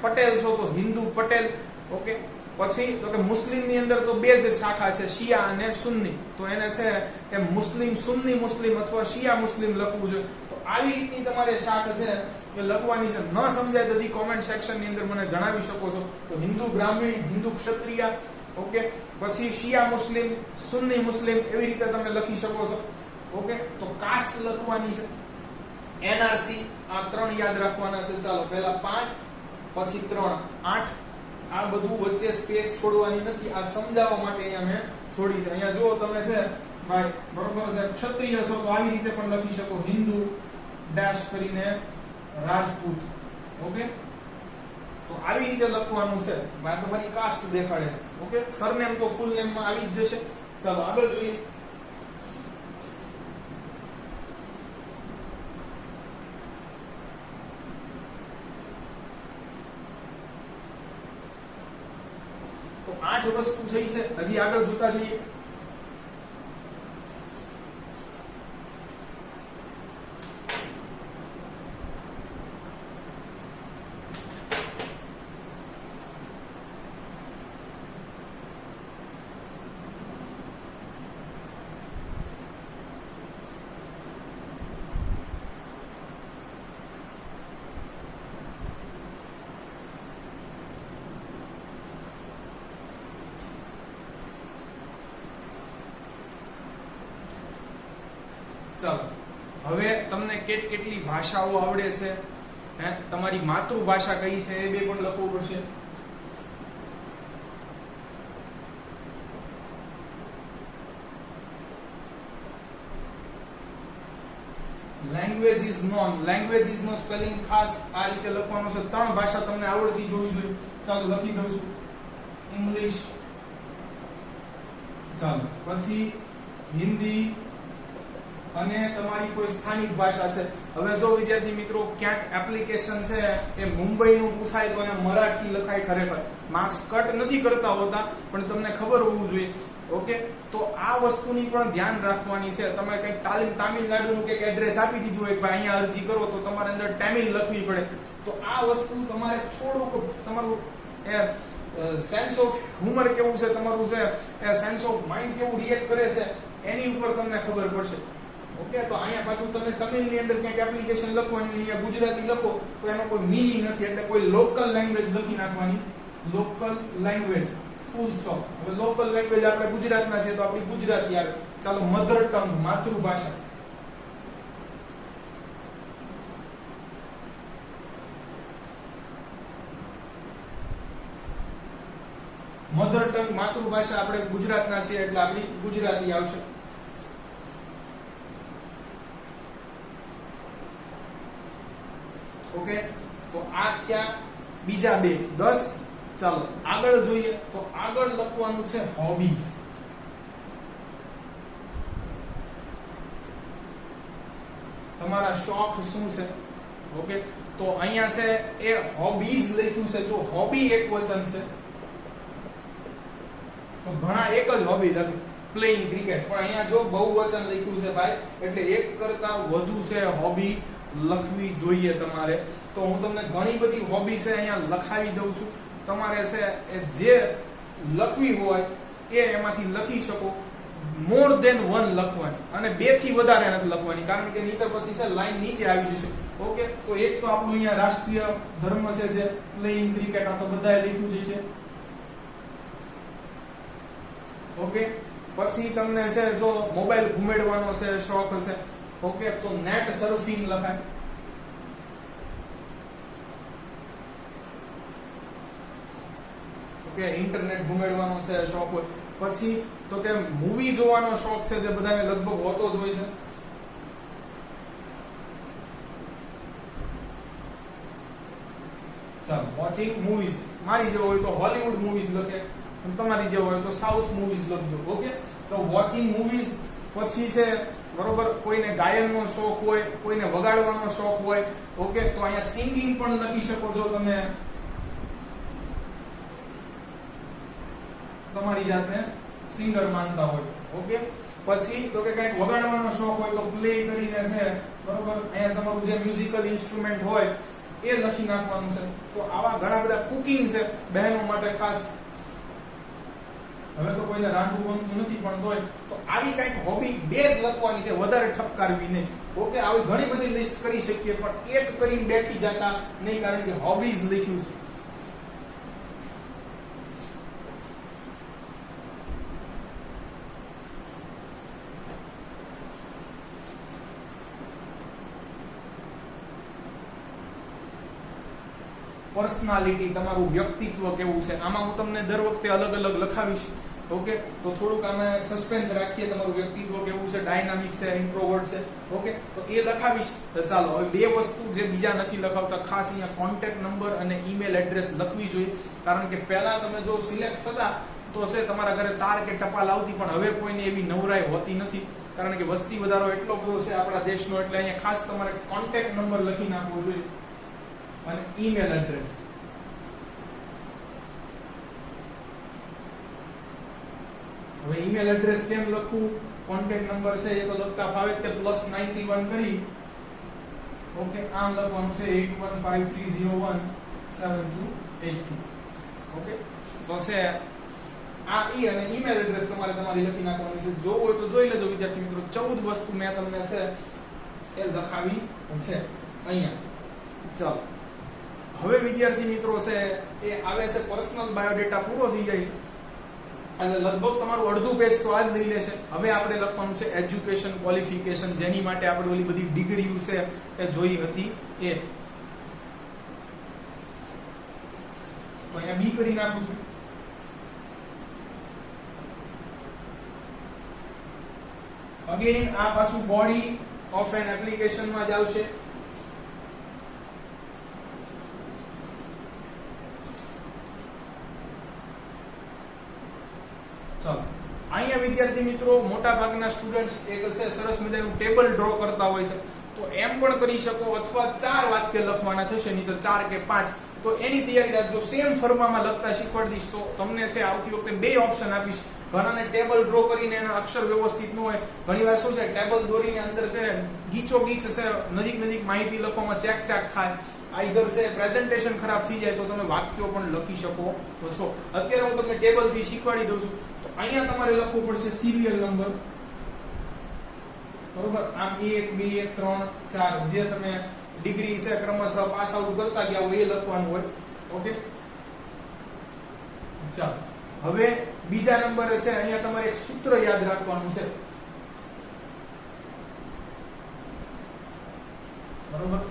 પટેલ છો તો હિન્દુ પટેલ. ઓકે, પછી તો કે મુસ્લિમ ની અંદર તો બે જ શાખા છે, શિયા અને સુન્ની, તો એને છે કે મુસ્લિમ, સુન્ની મુસ્લિમ અથવા શિયા મુસ્લિમ લખવું જોઈએ. તો આવી રીતની તમારે શાખ છે કે લખવાની છે. ન સમજાય તો હજી કોમેન્ટ સેક્શન ની અંદર મને જણાવી શકો છો. તો હિન્દુ બ્રાહ્મણ, હિન્દુ ક્ષત્રિય, ઓકે, પછી શિયા મુસ્લિમ, સુન્ની મુસ્લિમ, એવી રીતે તમે લખી શકો છો. ઓકે, તો કાસ્ટ લખવાની છે. એનઆરસી, આ 3 યાદ રાખવાના છે. ચાલો પહેલા 5 પછી 3 8. આ બધું વચ્ચે સ્પેસ છોડવાની નથી, આ સમજાવવા માટે અહીંયા મેં છોડી છે. અહીંયા જો તમે છે ભાઈ બરોબર છે ક્ષત્રિય છો તો આવી રીતે પણ લખી શકો, હિન્દુ ડેશ કરીને રાજપૂત. ઓકે, તો આવી રીતે લખવાનું છે. ભાઈ તમારી કાસ્ટ દેખાડે છે. ઓકે, સરનેમ તો ફૂલ નેમ માં આવી જ જશે. ચાલો આગળ જોઈએ. તો 8 વસ્તુ થઈ છે. હજી આગળ જોતા જઈએ. ચાલો હવે તમને કેટલી ભાષાઓ આવડે છે, તમારી માતૃભાષા કઈ છે એ બે પણ લખવું પડશે. Language is known. Language is નો સ્પેલિંગ ખાસ આ રીતે લખવાનો છે. 3 ભાષા તમને આવડતી જોવી જોઈએ. ચાલો લખી દઉં છું. ઇંગ્લિશ, ચાલો પછી હિન્દી અને તમારી કોઈ સ્થાનિક ભાષા છે. હવે જો વિદ્યાર્થી મિત્રો ક્યાંક એપ્લિકેશન છે એ મુંબઈનું પૂછાય તો અહીંયા મરાઠી લખાય. ખરેખર માર્ક્સ કટ નથી કરતા હોતા, પણ તમને ખબર હોવું જોઈએ. ઓકે, તો આ વસ્તુની પણ ધ્યાન રાખવાની છે. તમે કંઈક તામિલનાડુનું કંઈક એડ્રેસ આપી દીધું હોય કે ભાઈ અહીંયા અરજી કરો, તો તમારે અંદર તામિલ લખવી પડે. તો આ વસ્તુ તમારે થોડુંક તમારું સેન્સ ઓફ હ્યુમર કેવું છે, તમારું છે એ સેન્સ ઓફ માઇન્ડ કેવું રિએક્ટ કરે છે, એની ઉપર તમને ખબર પડશે. ઓકે, તો અહીંયા પાછું તમે તમિલની અંદર ક્યાંક એપ્લિકેશન લખવાની, અહીંયા ગુજરાતી લખો તો એનો કોઈ મીનિંગ નથી. એટલે કોઈ લોકલ લેંગ્વેજ લખી નાખવાની. Local language, full stop. હવે લોકલ લેંગ્વેજ આપણે ગુજરાતના છે તો આપણી ગુજરાતી આવે. ચાલો મધર ટંગ, માતૃભાષા. મધર ટંગ, માતૃભાષા આપણે ગુજરાતના છીએ એટલે આપણી ગુજરાતી આવશે. ઓકે, તો આ થયા બીજા 2 10. ચાલો આગળ જોઈએ. તો આગળ લખવાનું છે હોબીઝ. તમારા શોખ શું છે? ઓકે, તો અહીંયા છે એ હોબીઝ લખ્યું છે. જો હોબી એક વચન છે તો ઘણા એક જ હોબી લખે, પ્લેઇંગ ક્રિકેટ. પણ અહીંયા જો બહુવચન લખ્યું છે ભાઈ, એટલે એક કરતા વધુ છે હોબી લખવી જોઈએ તમારે. તો હું તમને ઘણી બધી હોબી છે અહીંયા લખાવી દઉં છું. તમારે છે એ જે લખવી હોય એ એમાંથી લખી શકો. મોર ધેન 1 લખવાની, અને 2 થી વધારે નથી લખવાની, કારણ કે નહીતર પછી છે લાઈન નીચે આવી જશે. ઓકે, તો એક તો આપણું અહીંયા રાષ્ટ્રીય ધર્મ છે જે પ્લેઇંગ ક્રિકેટ, આ તો બધાએ લખ્યું જ છે. ઓકે, પછી તમને છે જો મોબાઈલ ઘુમેડવાનો છે શોખ હશે, ઓકે, તો નેટ સર્ફિંગ લખાય. ઓકે, ઇન્ટરનેટ ઘુમેડવાનો છે શોખ હોય. પછી તો કે મૂવી જોવાનો શોખ છે, જે બધાને લગભગ હોતો જ હોય છે. ચાલો વોચિંગ મૂવીઝ. મારી જેવો હોય તો હોલીવુડ મૂવીઝ લખે, તમારી જેવો હોય તો સાઉથ મૂવીઝ લખજો. ઓકે, તો વોચિંગ મૂવીઝ. પછી છે બરોબર, કોઈને ગાયનનો શોખ હોય, કોઈને વગાડવાનો શોખ હોય. ઓકે, તો અહીંયા સિંગિંગ પણ લખી શકો જો તમે તમારી જાતને સિંગર માનતા હોય. ઓકે, પછી તો કે કંઈક વગાડવાનો શોખ હોય તો પ્લે કરીને છે બરોબર, અહીંયા તમારું જે મ્યુઝિકલ ઇન્સ્ટ્રુમેન્ટ હોય એ લખી નાખવાનું છે. તો આવા ઘણા બધા. કુકિંગ છે બહેનો માટે ખાસ. હવે તો કોઈને રાંધવું ગમતું નથી, પણ તોય તો આવી કંઈક હોબી 2 જ લખવાની છે, વધારે ઠપકારવી નહીં. ઓકે, આવી ઘણી બધી લિસ્ટ કરી શકીએ, પણ એક કરીને બેઠી જતા નહીં, કારણ કે હોબીઝ લખ્યું છે. પર્સનાલિટી, તમારું વ્યક્તિત્વ કેવું છે. આમાં હું તમને દર વખતે અલગ અલગ લખાવીશ. ઓકે, તો થોડુંક આમે સસ્પેન્સ રાખીએ. તમારું વ્યક્તિત્વ કેવું છે, ડાયનામિક છે, ઇન્ટ્રોવર્ટ છે. ઓકે, તો એ લખાવીશ. તો ચાલો હવે 2 વસ્તુ જે બીજા નથી લખાવતા, ખાસ અહીંયા કોન્ટેક્ટ નંબર અને ઈમેલ એડ્રેસ લખવી જોઈએ. કારણ કે પહેલા તમે જો સિલેક્ટ થતા તો છે તમારા ઘરે તાર કે ટપાલ આવતી, પણ હવે કોઈને એવી નવરાઈ હોતી નથી, કારણ કે વસ્તી વધારો એટલો બધો છે આપણા દેશનો. એટલે અહીંયા ખાસ તમારે કોન્ટેક્ટ નંબર લખી નાખવો જોઈએ અને ઈમેલ એડ્રેસ. હવે ઈમેલ એડ્રેસ કેમ લખવું, કોન્ટેક્ટ નંબર છે એ તો લખતા ફાવે કે +91 કરી. ઓકે, આમ લખવાનું છે 8153017282. ઓકે, તો છે આ ઈ અને ઈમેલ એડ્રેસ તમારે તમારી લખી નાખવાની છે. જોવું હોય તો જોઈ લેજો વિદ્યાર્થી મિત્રો. 14 વસ્તુ મેં તમને છે એ લખાવી છે અહીંયા. ચાલો હવે વિદ્યાર્થી મિત્રો છે એ આવે છે પર્સનલ બાયોડેટા પૂરો થઈ જાય છે, અને લગભગ તમારું અડધું પેજ તો આ જ લઈ લેશે. હવે આપણે લખવાનું છે એજ્યુકેશન ક્વોલિફિકેશન, જેની માટે આપણે ઓલી બધી ડિગ્રીઓ છે એ જોઈ હતી એ. તો અહીંયા બી કરી નાખું છું. અગેન આ પાછું બોડી ઓફ એન એપ્લિકેશન માં જ આવશે. ચાલો અહીંયા વિદ્યાર્થી મિત્રો મોટા ભાગના સ્ટુડન્ટ્સ એક છે સરસ મજાનું ટેબલ ડ્રો કરતા હોય છે, તો એમ પણ કરી શકો અથવા 4 વાક્ય લખવાના થશે, નહીં તો 4 કે 5. તો એની તૈયારી રાખજો. સેમ ફોર્મામાં લખતા શીખવાડી દઈશ. તો તમને છે આવતી વખતે 2 ઓપ્શન આપીશ. ઘણાને ટેબલ ડ્રો કરીને એના અક્ષર વ્યવસ્થિત ન હોય, ઘણીવાર શું છે ટેબલ દોરીને અંદર છે ગીચો ગીચ છે નજીક માહિતી લખવામાં ચેક થાય. આઈધર છે પ્રેઝન્ટેશન ખરાબ થઈ જાય તો તમે વાક્યો પણ લખી શકો તો છો. અત્યારે હું તમને ટેબલ થી શીખવાડી દઉં છું. તો અહીંયા તમારે લખવું પડશે સિરિયલ નંબર, બરોબર? આમ 1 2 3 4 જે તમે ડિગ્રી છે ક્રમશઃ પાસ આઉટ કરતા ગયા હોય એ લખવાનું હોય. ઓકે, ચાલો હવે બીજા નંબરે છે અહીંયા તમારે એક સૂત્ર યાદ રાખવાનું છે, બરોબર?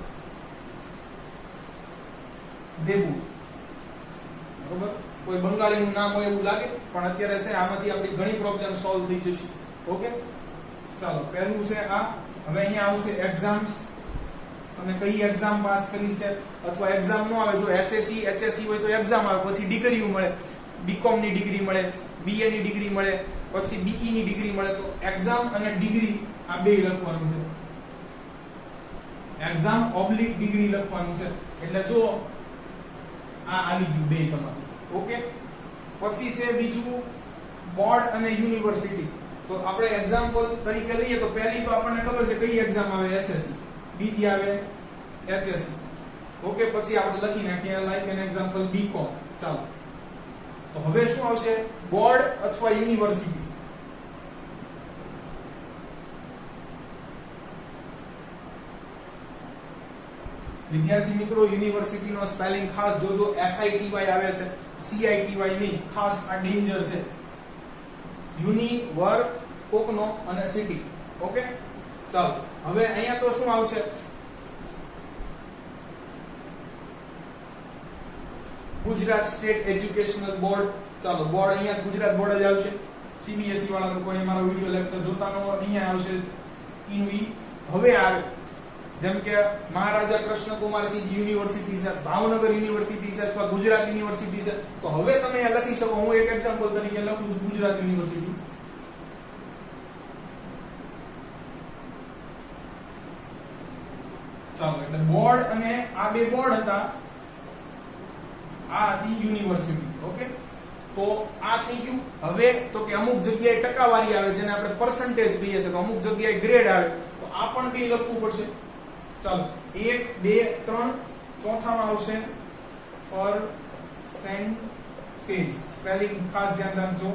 દેવું, બરોબર? કોઈ બંગાળીનું નામ હોય એવું લાગે, પણ અત્યારે છે આમાંથી આપણી ઘણી પ્રોબ્લેમ સોલ્વ થઈ જશે. ઓકે, ચાલો પહેલું છે આ. હવે અહીંયા આવશે એક્ઝામ્સ. તમે કઈ એક્ઝામ પાસ કરી છે, અથવા એક્ઝામ ન આવે, જો એસએસસી એચએસસી હોય તો એક્ઝામ આવે, પછી ડિગ્રીઓ મળે, બીકોમ ની ડિગ્રી મળે, બીએ ની ડિગ્રી મળે, પછી બીઈ ની ડિગ્રી મળે. તો એક્ઝામ અને ડિગ્રી આ બે લખવાનું છે. એક્ઝામ ઓબ્લિક ડિગ્રી લખવાનું છે. એટલે જો આ આવી ગયું બે તમારું. ઓકે, પછી છે બીજું બોર્ડ અને યુનિવર્સિટી. તો આપણે એક્ઝામ્પલ તરીકે લઈએ તો પહેલી તો આપણને ખબર છે કઈ એક્ઝામ આવે, એસએસસી. બીજી આવે એચએસસી. ઓકે, પછી આપણે લખી નાખીએ લાઈક એન એક્ઝામ્પલ બીકોમ. ચાલો, તો હવે શું આવશે? બોર્ડ અથવા યુનિવર્સિટી. વિદ્યાર્થી મિત્રો યુનિવર્સિટી નો સ્પેલિંગ ખાસ જોજો. SITY આવે છે, CITY નહીં. ખાસ આ ડેન્જર છે. યુનિ વર્ક કોકનો અને સિટી. ઓકે, ચાલો હવે અહીંયા તો શું આવશે? Gujarat state educational board. ચાલો, બોર્ડ અહીંયા ગુજરાત બોર્ડ જ આવશે. CBSE વાળા તો કોઈ મારો વિડિયો લેક્ચર જોતા ન હોય, અહીંયા આવશે ઇનવી. હવે આવે જેમ કે મહારાજા કૃષ્ણકુમારસિંહ યુનિવર્સિટી છે, ભાવનગર યુનિવર્સિટી છે, અથવા ગુજરાત યુનિવર્સિટી છે. તો હવે તમે અહીંયા લખી શકો. હું એક એક્ઝામ્પલ તરીકે લખું છું ગુજરાત યુનિવર્સિટી. ચાલો, એટલે બોર્ડ અને આ બે બોર્ડ હતા, આ હતી યુનિવર્સિટી. ઓકે, તો આ થઈ ગયું. હવે તો કે અમુક જગ્યાએ ટકાવારી આવે જેને આપણે પર્સન્ટેજ કહીએ છીએ, તો અમુક જગ્યાએ ગ્રેડ આવે, તો આ પણ બે લખવું પડશે. ચાલો, 1 2 3 ચોથામાં આવશે પરસેન્ટેજ. સ્પેલિંગ ખાસ ધ્યાન રાખજો.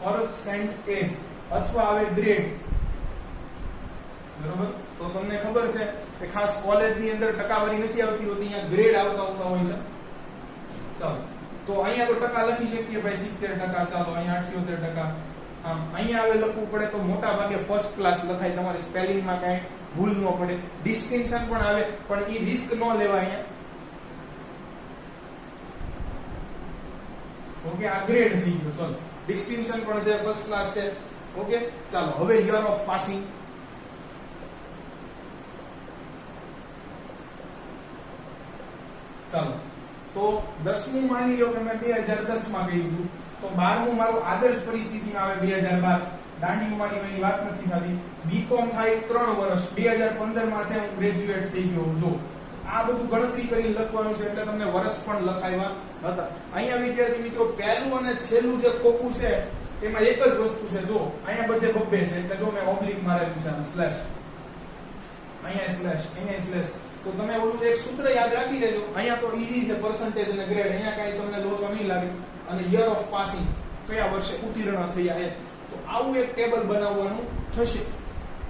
પરસેન્ટેજ અથવા આવે ગ્રેડ, બરોબર? તો તમને ખબર છે કે ખાસ કોલેજની અંદર ટકાવારી નથી આવતી હોતી, અહીંયા ગ્રેડ આવતા હોય છે. ચાલો, તો અહીંયા તો ટકા લખી શકીએ ભાઈ 70%. ચાલો, અહીંયા 78%. અહીંયા હવે લખવું પડે તો મોટા ભાગે ફર્સ્ટ ક્લાસ લખાય, તમારે સ્પેલિંગમાં કઈ ભૂલ ન પડે. ડિસ્ટિંક્શન પણ આવે, પણ એ રિસ્ક ન લેવા અહીંયા. ઓકે, આ ગ્રેડ થઈ ગયો. ચાલો, ડિસ્ટિંક્શન પણ છે, ફર્સ્ટ ક્લાસ છે. ઓકે, ચાલો હવે યર ઓફ પાસિંગ. ચાલો, તો 10મું માની લો કે મેં 2010 માં કર્યું હતું, તો 12મું મારું આદર્શ પરિસ્થિતિમાં આવે 2012. દાંડીમાં એની વાત નથી થતી. બીકોમ થાય 3 વર્ષ, 2015 માં છે હું ગ્રેજ્યુએટ થઈ ગયો. જો આ બધું ગણતરી કરીને લખવાનું છે, એટલે તમને વર્ષ પણ લખાવ્યા હતા. અહીંયા વિદ્યાર્થી મિત્રો પહેલું અને છેલ્લું જે ખોખું છે એમાં એક જ વસ્તુ છે. જો અહીંયા બધે બબ્બે છે, એટલે જો મેં ઓબ્લિક મારેલું છે, આનું સ્લેશ, અહીંયા સ્લેશ, અહીંયા સ્લેશ. તો તમે ઓલું એક સૂત્ર યાદ રાખી લેજો. અહીંયા તો ઈઝી છે, પર્સન્ટેજ અને ગ્રેડ. અહીંયા કાંઈ તમને લોચો નહીં લાગે. અને યર ઓફ પાસિંગ, કયા વર્ષે ઉત્તીર્ણ થયા એ. તો આવું એક ટેબલ બનાવવાનું થશે.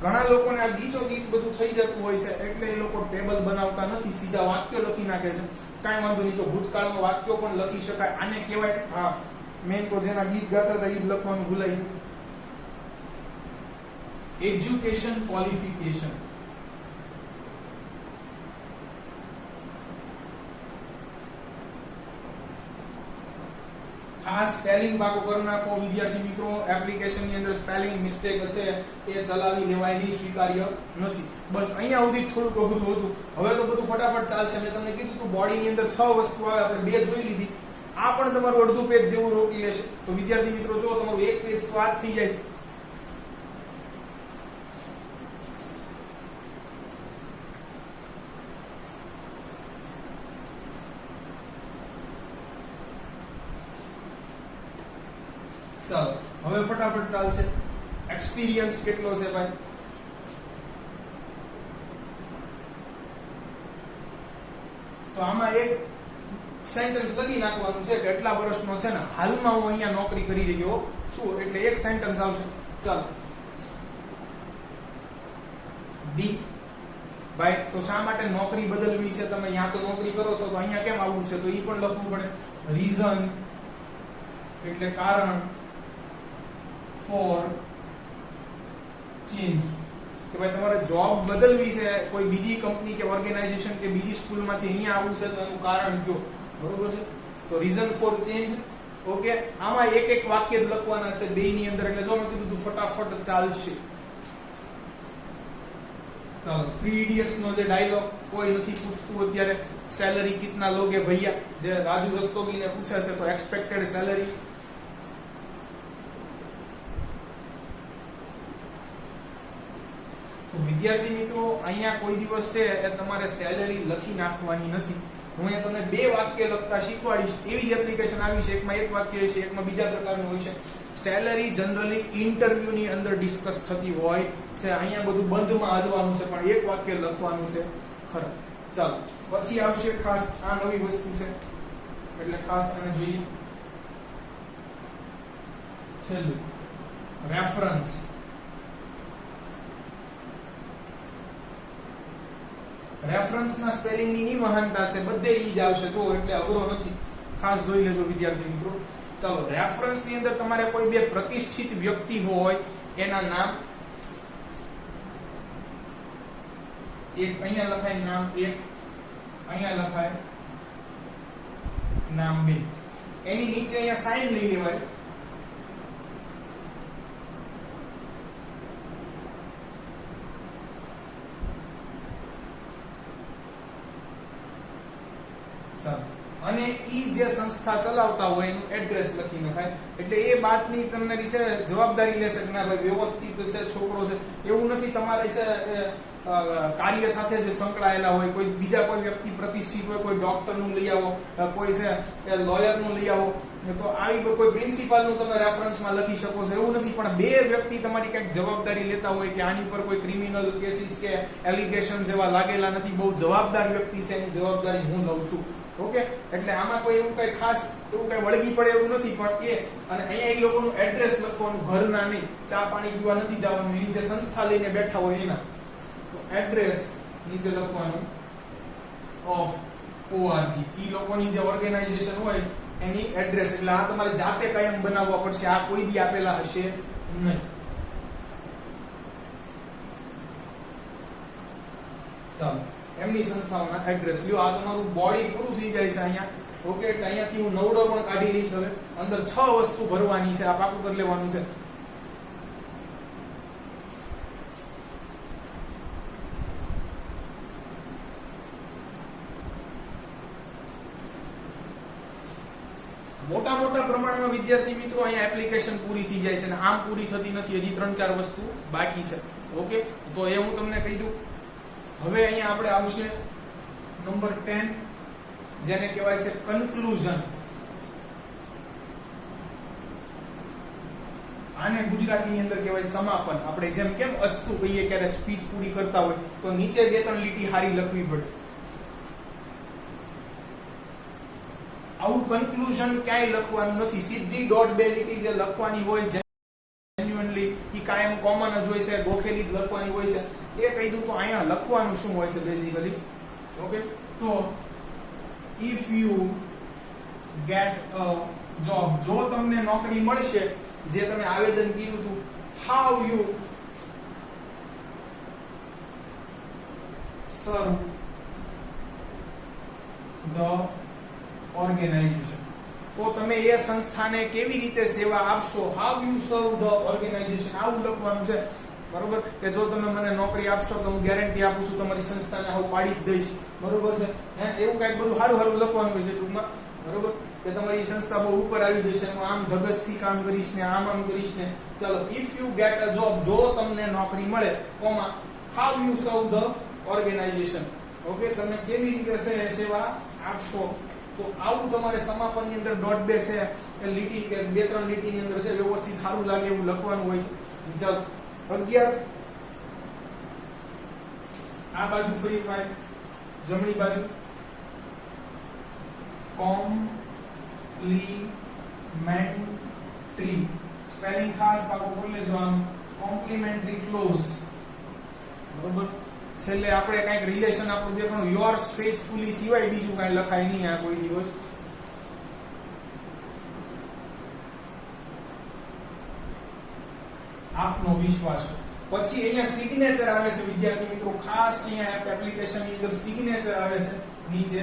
ઘણા લોકોને આ ગીચો ગીચ બધું થઈ જતું હોય છે, એટલે એ લોકો ટેબલ બનાવતા નથી, સીધા વાક્યો લખી નાખે છે. કાંઈ વાંધો નહીં, તો ભૂતકાળમાં વાક્યો પણ લખી શકાય. આને કહેવાય, હા મેન તો જેના ગીત ગાતા હતા એ જ લખવાનું ભૂલાય, એજ્યુકેશન ક્વોલિફિકેશન. ખાસ સ્પેલિંગ પાકો કરી નાખો વિદ્યાર્થી મિત્રો. એપ્લિકેશન ની અંદર સ્પેલિંગ મિસ્ટેક હશે એ ચલાવી લેવાય નહીં, સ્વીકાર્ય નથી. બસ અહીંયા સુધી થોડુંક અઘરું હતું. હવે તો બધું ફટાફટ ચાલશે. મેં તમને કીધું તું બોડી ની અંદર 6 વસ્તુ આવે, આપણે 2 જોઈ લીધી. આ પણ તમારું અડધું પેજ જેવું રોકી લેશે. તો વિદ્યાર્થી મિત્રો જો તમારું એક પેજ તો આ જ થઈ જાય છે. ચાલો હવે ફટાફટ ચાલશે. એક્સપિરિયન્સ કેટલો છે ભાઈ? તો આમાં એક સેન્ટેન્સ લખી નાખવાનું છે કે કેટલા વર્ષનો છે ને હાલમાં હું અહીંયા નોકરી કરી રહ્યો છું, એટલે એક સેન્ટેન્સ આવશે. ચાલો બી ભાઈ, તો શા માટે નોકરી બદલવી છે? તમે અહીંયા તો નોકરી કરો છો તો અહીંયા કેમ આવવું છે? તો એ પણ લખવું પડે. રીઝન એટલે કારણ, ફોર ચેન્જ કે ભાઈ તમારે જોબ બદલવી છે, કોઈ બીજી કંપની કે ઓર્ગેનાઇઝેશન કે બીજી સ્કૂલમાંથી અહીંયા આવવું છે, તો એનું કારણ કયો? બરોબર છે. તો રીઝન ફોર ચેન્જ. ઓકે, આમાં એક એક વાક્ય જ લખવાના છે બે ની અંદર, એટલે જો મેં કીધું તું ફટાફટ ચાલશે. ચાલો, 3 ઇડિયટ્સ નો જે ડાયલોગ કોઈ નથી પૂછતું અત્યારે, સેલરી કિતના લોગે ભૈયા, જે રાજુ રસ્તોગીને પૂછે છે, તો એક્સપેક્ટેડ સેલરી. વિદ્યાર્થી મિત્રો અહીંયા કોઈ દિવસ છે એ તમારે સેલરી લખી નાખવાની નથી. હું અહીંયા તમને 2 વાક્ય લખતા શીખવાડીશ. એવી જ એપ્લિકેશન આવી છે, એકમાં એક વાક્ય છે, એકમાં બીજા પ્રકારનું હોય છે. સેલરી જનરલી ઇન્ટરવ્યુ ની અંદર ડિસ્કસ થતી હોય છે. અહીંયા બધું બંધમાં હલવાનું છે, પણ એક વાક્ય લખવાનું છે ખરા. ચાલો પછી આવશે ખાસ આ નવી વસ્તુ છે, એટલે ખાસ આને જોઈએ. છેલ્લું રેફરન્સ. રેફરન્સ ના સ્પેલિંગ ની ઈ મહાનતા છે, બધે ઈ જ આવશે તો, એટલે અઘરો નથી. ખાસ જોઈ લેજો વિદ્યાર્થી મિત્રો. ચાલો, રેફરન્સ ની અંદર તમારે કોઈ બે પ્રતિષ્ઠિત વ્યક્તિ હોય એના નામ, એક અહીંયા લખાય નામ 1, અહીંયા લખાય નામ 2. એની નીચે અહીંયા સાઇન લઈ લેવાય. અને ઈ જે સંસ્થા ચલાવતા હોય એનું એડ્રેસ લખી નખાય. એટલે એ વાતની તમને વિશે જવાબદારી લેશે કે ના ભાઈ વ્યવસ્થિત છે છોકરો છે. એવું નથી તમારે છે કાર્ય સાથે જે સંકળાયેલા હોય, કોઈ બીજા કોઈ વ્યક્તિ પ્રતિષ્ઠિત હોય, કોઈ ડોક્ટર નું લઈ આવો, કોઈ છે લોયર નું લઈ આવો, તો આવી કોઈ પ્રિન્સિપાલ નું તમે રેફરન્સમાં લખી શકો છો. એવું નથી, પણ બે વ્યક્તિ તમારી કઈક જવાબદારી લેતા હોય કે આની પર કોઈ ક્રિમિનલ કેસીસ કે એલિગેશન જેવા લાગેલા નથી, બહુ જવાબદાર વ્યક્તિ છે, એની જવાબદારી હું લઉં છું. ઓકે, એટલે આમાં કોઈ એવું કઈ ખાસ એવું કઈ વળગી પડે એવું નથી, પણ એ અને અહીંયા એ લોકોનું એડ્રેસ લખવાનું, ઘરના નહીં, ચા પાણી પીવા નથી જવાનું, એની જે સંસ્થા લઈને બેઠા હોય એના એડ્રેસ નીચે લખવાનું ઓફ ORG. ઈ લોકોની જે ઓર્ગેનાઇઝેશન હોય એની એડ્રેસ. એટલે આ તમારે જાતે કાયમ બનાવવા પડશે, આ કોઈ દી આપેલા હશે નહીં. ચાલો, એમની સંસ્થાઓના એડ્રેસ લ્યો. આ તમારું બોડી પૂરું થઈ જાય છે અહીંયા. ઓકે, એટલે અહીંયાથી હું નવડો પણ કાઢી લઈશ. હવે અંદર 6 વસ્તુ ભરવાની છે, આ પાકું કરી લેવાનું છે. મોટા મોટા પ્રમાણમાં વિદ્યાર્થી મિત્રો અહીંયા એપ્લિકેશન પૂરી થઈ જાય છે, અને આમ પૂરી થતી નથી, હજી 3-4 વસ્તુ બાકી છે. ઓકે, તો એ હું તમને કહી દઉં. હવે અહીંયા આપણે આવશે નંબર 10, જેને કહેવાય છે કન્ક્લુઝન. આને ગુજરાતીની અંદર કહેવાય સમાપન. આપણે જેમ કેમ અસ્તુ કહીએ ક્યારે સ્પીચ પૂરી કરતા હોય, તો નીચે 2-3 લીટી હારી લખવી પડે. આવું કન્ક્લુઝન ક્યાંય લખવાનું નથી. સીધી 1.5-2 લીટી જે લખવાની હોય, જેન્યુઅનલી ઈ કાયમ કોમન જ હોય છે, ગોખેલી જ લખવાની હોય છે. એ કહી દઉં તો અહીંયા લખવાનું શું હોય છે બેઝિકલી. ઓકે, તો if you get a job, જો તમને નોકરી મળશે, જે તમે આવેદન કીધું હતું, how you serve the organization. તો તમે એ સંસ્થાને કેવી રીતે સેવા આપશો, how you serve the organization, આવું લખવાનું છે. બરોબર, કે જો તમે મને નોકરી આપશો તો હું ગેરંટી આપું છું તમારી સંસ્થાને હું પાડી જ દઈશ. બરોબર છે, એવું કઈક બધું સારું સારું લખવાનું હોય છે ટૂંકમાં. બરોબર, કે તમારી સંસ્થા બહુ ઉપર આવી જશે, હું આમ ધગસથી કામ કરીશ ને આમ કરીશ ને. ચલો, if you get a job, જો તમને નોકરી મળે, comma how you serve the organization. Okay, તમે કેવી રીતે સેવા આપશો. તો આવું તમારે સમાપનની અંદર ડોટ બે છે કે લીટી કે બે ત્રણ લીટીની અંદર છે વ્યવસ્થિત સારું લાગે એવું લખવાનું હોય છે. ચાલો 11, આ બાજુ ફરી પાય જમણી બાજુ કોમ્પ્લિમેન્ટરી, સ્પેલિંગ ખાસ પાકો કરી લેજો. આમ કોમ્પ્લિમેન્ટરી ક્લોઝ. બરોબર, છેલ્લે આપણે કઈક રિલેશન આપણું દેખાણું, યોર્સ ફેથફુલી સિવાય બીજું કઈ લખાય નહીં આ કોઈ દિવસ. આપનો વિશ્વાસ. પછી અહીંયા સિગ્નેચર આવે છે વિદ્યાર્થી મિત્રો, ખાસ અહીંયા એપ્લિકેશન ની અંદર સિગ્નેચર આવે છે નીચે.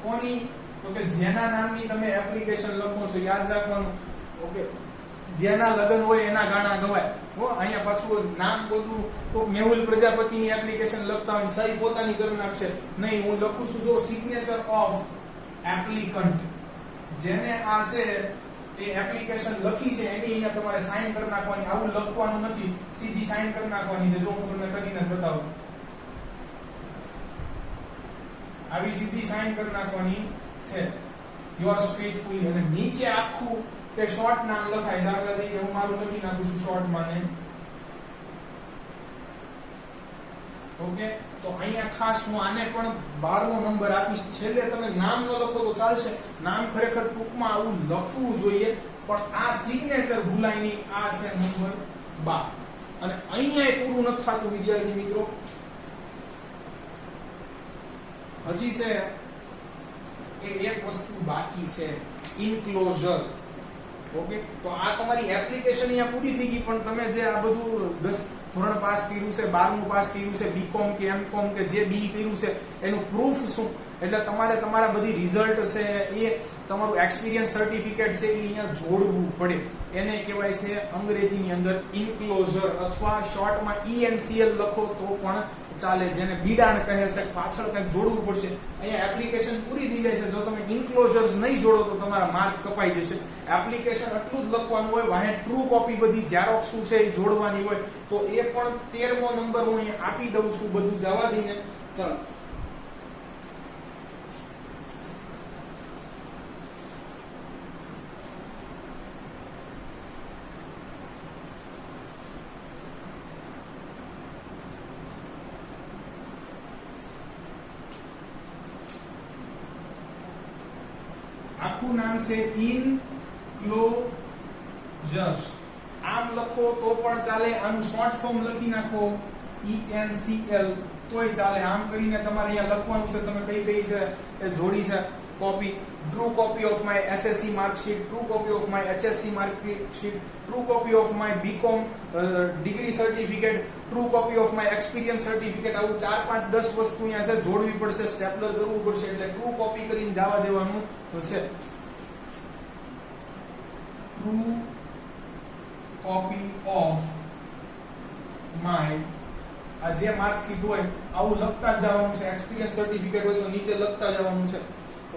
કોની? તો કે જેના નામની તમે એપ્લિકેશન લખો છો, યાદ રાખવાનું. ઓકે, જેના લગ્ન હોય એના ગાણા ગવાય. અહીંયા પાછું નામ બધું કોક મેહુલ પ્રજાપતિની એપ્લિકેશન લખતા હોય, સહી પોતાની કરી નાખશે નહીં. હું લખું છું જો સિગ્નેચર ઓફ એપ્લિકન્ટ, જેને આ છે એ એપ્લિકેશન લખી છે એની અહીંયા તમારે સાઈન કરી નાખવાની. આવું લખવાનું નથી, સીધી સાઈન કરી નાખવાની છે. જો હું તમને કરીને બતાવું, આવી સીધી સાઈન કરી નાખવાની છે, યોર્સ ફેથફુલી. અને નીચે આખું કે શોર્ટ નામ લખાય. દાખલા તરીકે હું મારું લખી નાખું છું શોર્ટ માં ને. ઓકે, તો અહીંયા ખાસ હું આને પણ 12મો નંબર આપીશ. છેલ્લે તમે નામ ન લખો તો ચાલશે, નામ ખરેખર ટૂંકમાં આવું લખવું જોઈએ, પણ આ સિગ્નેચર ભૂલાય નહીં. આ છે નંબર 12. અને અહીંયા પૂરું નથી થતું વિદ્યાર્થી મિત્રો, હજી છે એ એક વસ્તુ બાકી છે, ઇન્ક્લોઝર. ઓકે, તો આ તમારી એપ્લિકેશન અહીંયા પૂરી થઈ ગઈ, પણ તમે જે આ બધું 10 ધોરણ પાસ કર્યું છે, 12મું પાસ કર્યું છે, બીકોમ કે એમકોમ કે જે બી કર્યું છે, એનું પ્રૂફ શું? એટલે તમારે તમારા બધી રિઝલ્ટ છે એ તમારું એક્સપિરિયન્સ સર્ટિફિકેટ છે એ અહીંયા જોડવું પડે. એને કહેવાય છે અંગ્રેજીની અંદર ઇન્ક્લોઝર, અથવા શોર્ટમાં ENCL લખો તો પણ ચાલે, જેને બીડાણ કહે છે. પાછળ કંઈક જોડવું પડશે. અહીંયા એપ્લિકેશન પૂરી થઈ જાય છે, જો તમે ઇન્ક્લોઝર્સ નહીં જોડો તો તમારા માર્ક કપાઈ જશે. એપ્લિકેશન એટલું જ લખવાનું હોય, વાહે ટ્રુ કોપી બધી ઝેરોક્સ છે એ જોડવાની હોય. તો એ પણ 13મો નંબર હું અહીંયા આપી દઉં છું, બધું જવા દઈને. ચાલો, આખું નામ છે ઇન્ક્લોઝર્સ. આમ લખો તો પણ ચાલે, આનું શોર્ટ ફોર્મ લખી નાખો ENCL તોય ચાલે. આમ કરીને તમારે અહીંયા લખવાનું છે તમે કઈ કઈ છે એ જોડી છે. Copy, true copy of my SSC marksheet, true copy of my HSC marksheet, true copy of my B Com degree certificate, true copy of my experience certificate. આવું 4, 5, 10 વસ્તુ અહીંયા છે, જોડવી પડશે, સ્ટેપલર કરવું પડશે. એટલે ટ્રુ કોપી કરીને જવા દેવાનું છે. ટ્રુ કોપી ઓફ માય, આ જે માર્કશીટ હોય આવું લખતા જ જવાનું છે. એક્સપિરિયન્સ સર્ટિફિકેટ હોય તો નીચે લખતા જવાનું છે.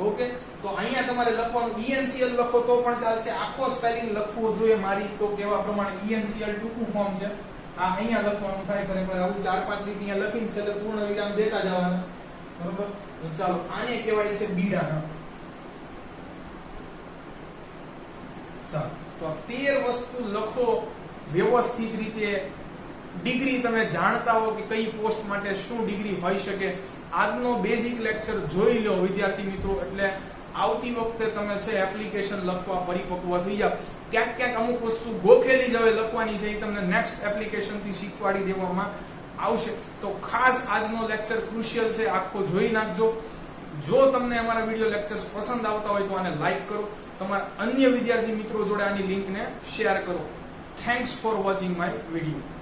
ઓકે, તો અહીંયા તમારે લખવાનું ENCL લખો તો પણ ચાલશે. આખો સ્પેલિંગ લખવો જોઈએ મારી તો કેવા પ્રમાણે. ENCL ટૂંકું ફોર્મ છે, આ અહીંયા લખવાનું થાય. ખરેખર આવું 4, 5 લીટી અહીંયા લખીને છેલ્લે પૂર્ણ વિરામ દેતા જવાના. બરોબર, તો ચાલો, આને કહેવાય છે બીડાણ. ચાલો, તો 13 વસ્તુ લખો વ્યવસ્થિત રીતે. ડિગ્રી તમે જાણતા હો કે કઈ પોસ્ટ માટે શું ડિગ્રી હોઈ શકે. આજનો બેઝિક લેક્ચર જોઈ લો વિદ્યાર્થી મિત્રો, એટલે આવતી વખતે તમે છે એપ્લિકેશન લખવા પરિપક્વ થઈ જાવ. ક્યાંક ક્યાંક અમુક વસ્તુ ગોખેલી જ હવે લખવાની છે, એ તમને નેક્સ્ટ એપ્લિકેશન થી શીખવાડી દેવામાં આવશે. તો ખાસ આજનો લેક્ચર ક્રુશિયલ છે, આખો જોઈ નાખજો. જો તમને અમારા વિડીયો લેક્ચર્સ પસંદ આવતા હોય તો આને લાઈક કરો, તમારા અન્ય વિદ્યાર્થી મિત્રો જોડે આની લિંકને શેર કરો. Thanks for watching my video.